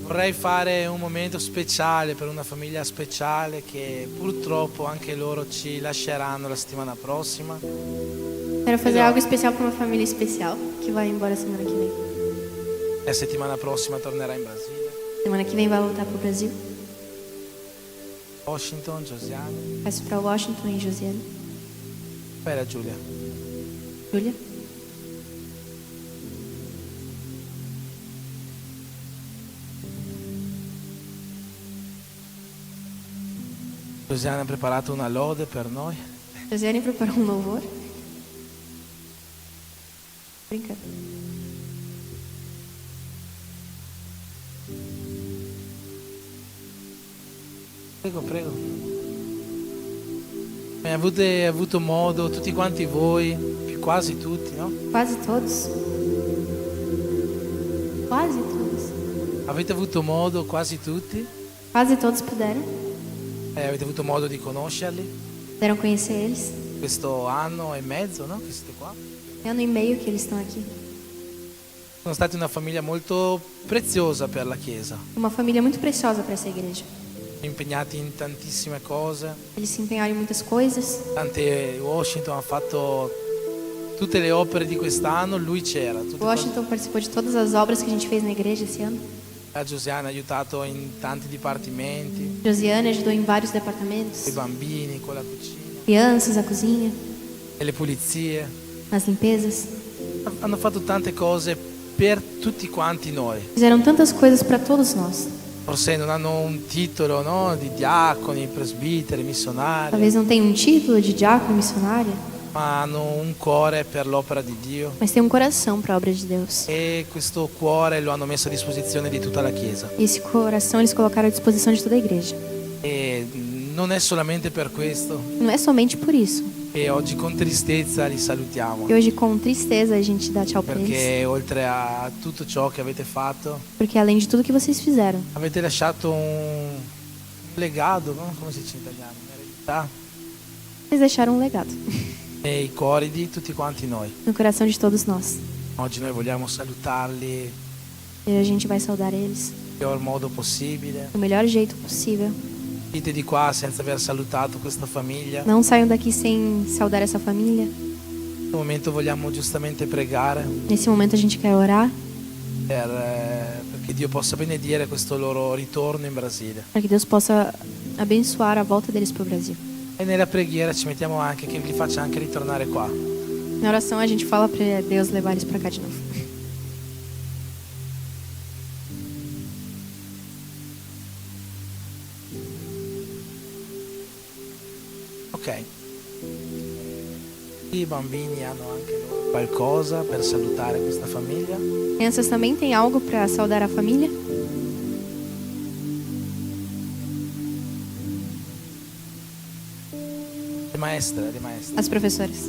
vorrei fare un momento speciale per una famiglia speciale che purtroppo anche loro ci lasceranno la settimana prossima. Quero fazer algo especial para uma família especial que vai embora semana que vem. La settimana prossima tornerà in Brasile. Semana que vem vai voltar para o Brasil. Washington, Josiane. Vai para Washington e Josiane. Spera Giulia. Júlia. Josiane ha preparato una lode per noi. Josiane preparou um louvor. Brincando. Prego, prego. Avete avuto modo, tutti quanti voi, quasi tutti, no? Quase todos. Quase todos. Avete avuto modo, quasi tutti, Quase todos puderam. avete avuto modo di conoscerli Puderam conhecer eles. questo anno e mezzo, no? Che siete qua. Ano e meio que eles estão aqui. Sono stati una famiglia molto preziosa per la Chiesa, Uma família muito preciosa para essa igreja. impegnati in tantissime cose. Eles se empenharam em muitas coisas. Tante Washington ha fatto tutte le opere di quest'anno, lui c'era. Tutte Washington participou de todas as obras que a gente fez na igreja esse ano. La Josiane ha aiutato in tanti dipartimenti, Josiane ajudou em vários con i departamentos. bambini, con la cucina, Crianças, a cozinha, e le pulizie. nas limpezas. Hanno fatto tante cose per tutti quanti noi. Fizeram tantas coisas para todos nós. Forse non hanno un titolo, no? Di diaconi, presbiteri, missionari, Talvez não tenham um título de diácono, missionária, ma hanno un cuore per l'opera di Dio. mas têm um coração para a obra de Deus. E questo cuore lo hanno messo a disposizione di tutta la Chiesa. E esse coração eles colocaram à disposição de toda a igreja. E non è solamente per questo Não é somente por isso. che oggi con tristezza li salutiamo, E hoje, com tristeza, a gente dá tchau para eles. perché oltre a tutto ciò che avete fatto, Porque além de tudo que vocês fizeram, avete lasciato un legado, no? Come si dice in italiano? Un'eredità vocês deixaram um legado nei cuori di tutti quanti noi. no coração de todos nós. Oggi noi vogliamo salutarli E a gente vai saudar eles nel miglior modo possibile. do melhor jeito possível. Dite di qua senza aver salutato questa famiglia. Não saiam daqui sem saudar essa família. In questo momento vogliamo giustamente pregare Nesse momento a gente quer orar perché Dio possa benedire questo loro ritorno in Brasile. para que Deus possa abençoar a volta deles para o Brasil. E nella preghiera ci mettiamo anche che li faccia anche ritornare qua. Na oração a gente fala para Deus levar eles para cá de novo. Ok. I bambini hanno anche loro qualcosa per salutare questa famiglia. Crianças também têm algo para saudar a família? Le maestre, le maestre. As professoras.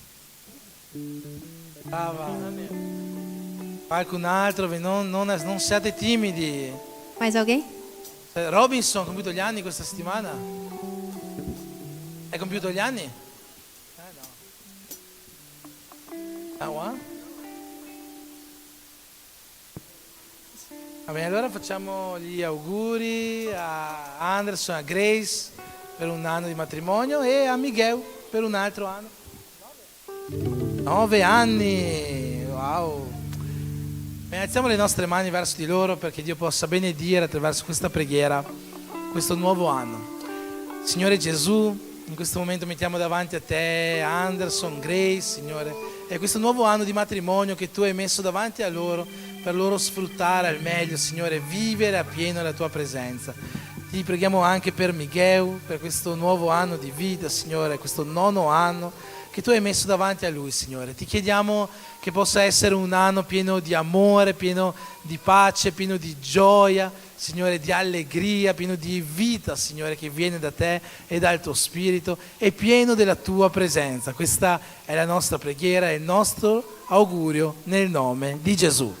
Brava. Qualcun altro, non siate timidi. Mais alguém? Robinson ha compiuto gli anni questa settimana? Hai compiuto gli anni? No. Ah, va bene, allora facciamo gli auguri a Anderson, a Grace per un anno di matrimonio e a Miguel per un altro anno. 9 anni, wow. Alziamo le nostre mani verso di loro perché Dio possa benedire attraverso questa preghiera questo nuovo anno. Signore Gesù, in questo momento mettiamo davanti a te Anderson, Grace, Signore, e questo nuovo anno di matrimonio che tu hai messo davanti a loro per loro sfruttare al meglio, Signore, vivere a pieno la tua presenza. Ti preghiamo anche per Miguel, per questo nuovo anno di vita, Signore, questo 9° anno che tu hai messo davanti a lui, Signore. Ti chiediamo che possa essere un anno pieno di amore, pieno di pace, pieno di gioia, Signore, di allegria, pieno di vita, Signore, che viene da te e dal tuo spirito e pieno della tua presenza. Questa è la nostra preghiera e il nostro augurio nel nome di Gesù.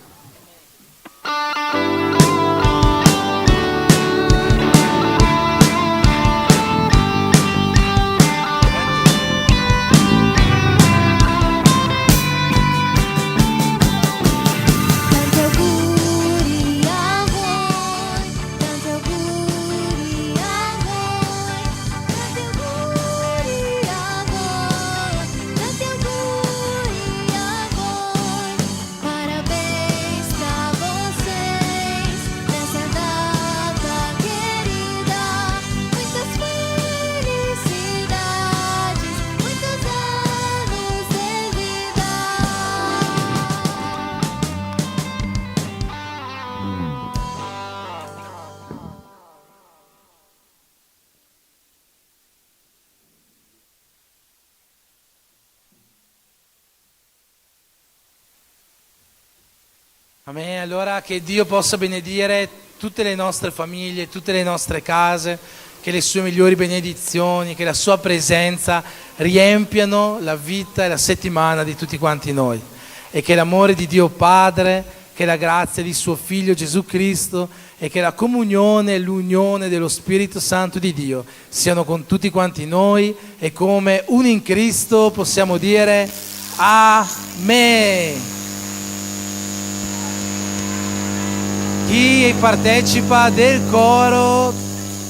Amen. Allora che Dio possa benedire tutte le nostre famiglie, tutte le nostre case, che le sue migliori benedizioni, che la sua presenza riempiano la vita e la settimana di tutti quanti noi e che l'amore di Dio Padre, che la grazia di suo Figlio Gesù Cristo e che la comunione e l'unione dello Spirito Santo di Dio siano con tutti quanti noi e come uni in Cristo possiamo dire Amen. Chi partecipa del coro,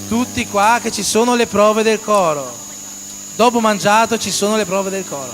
tutti qua che ci sono le prove del coro. Dopo mangiato ci sono le prove del coro.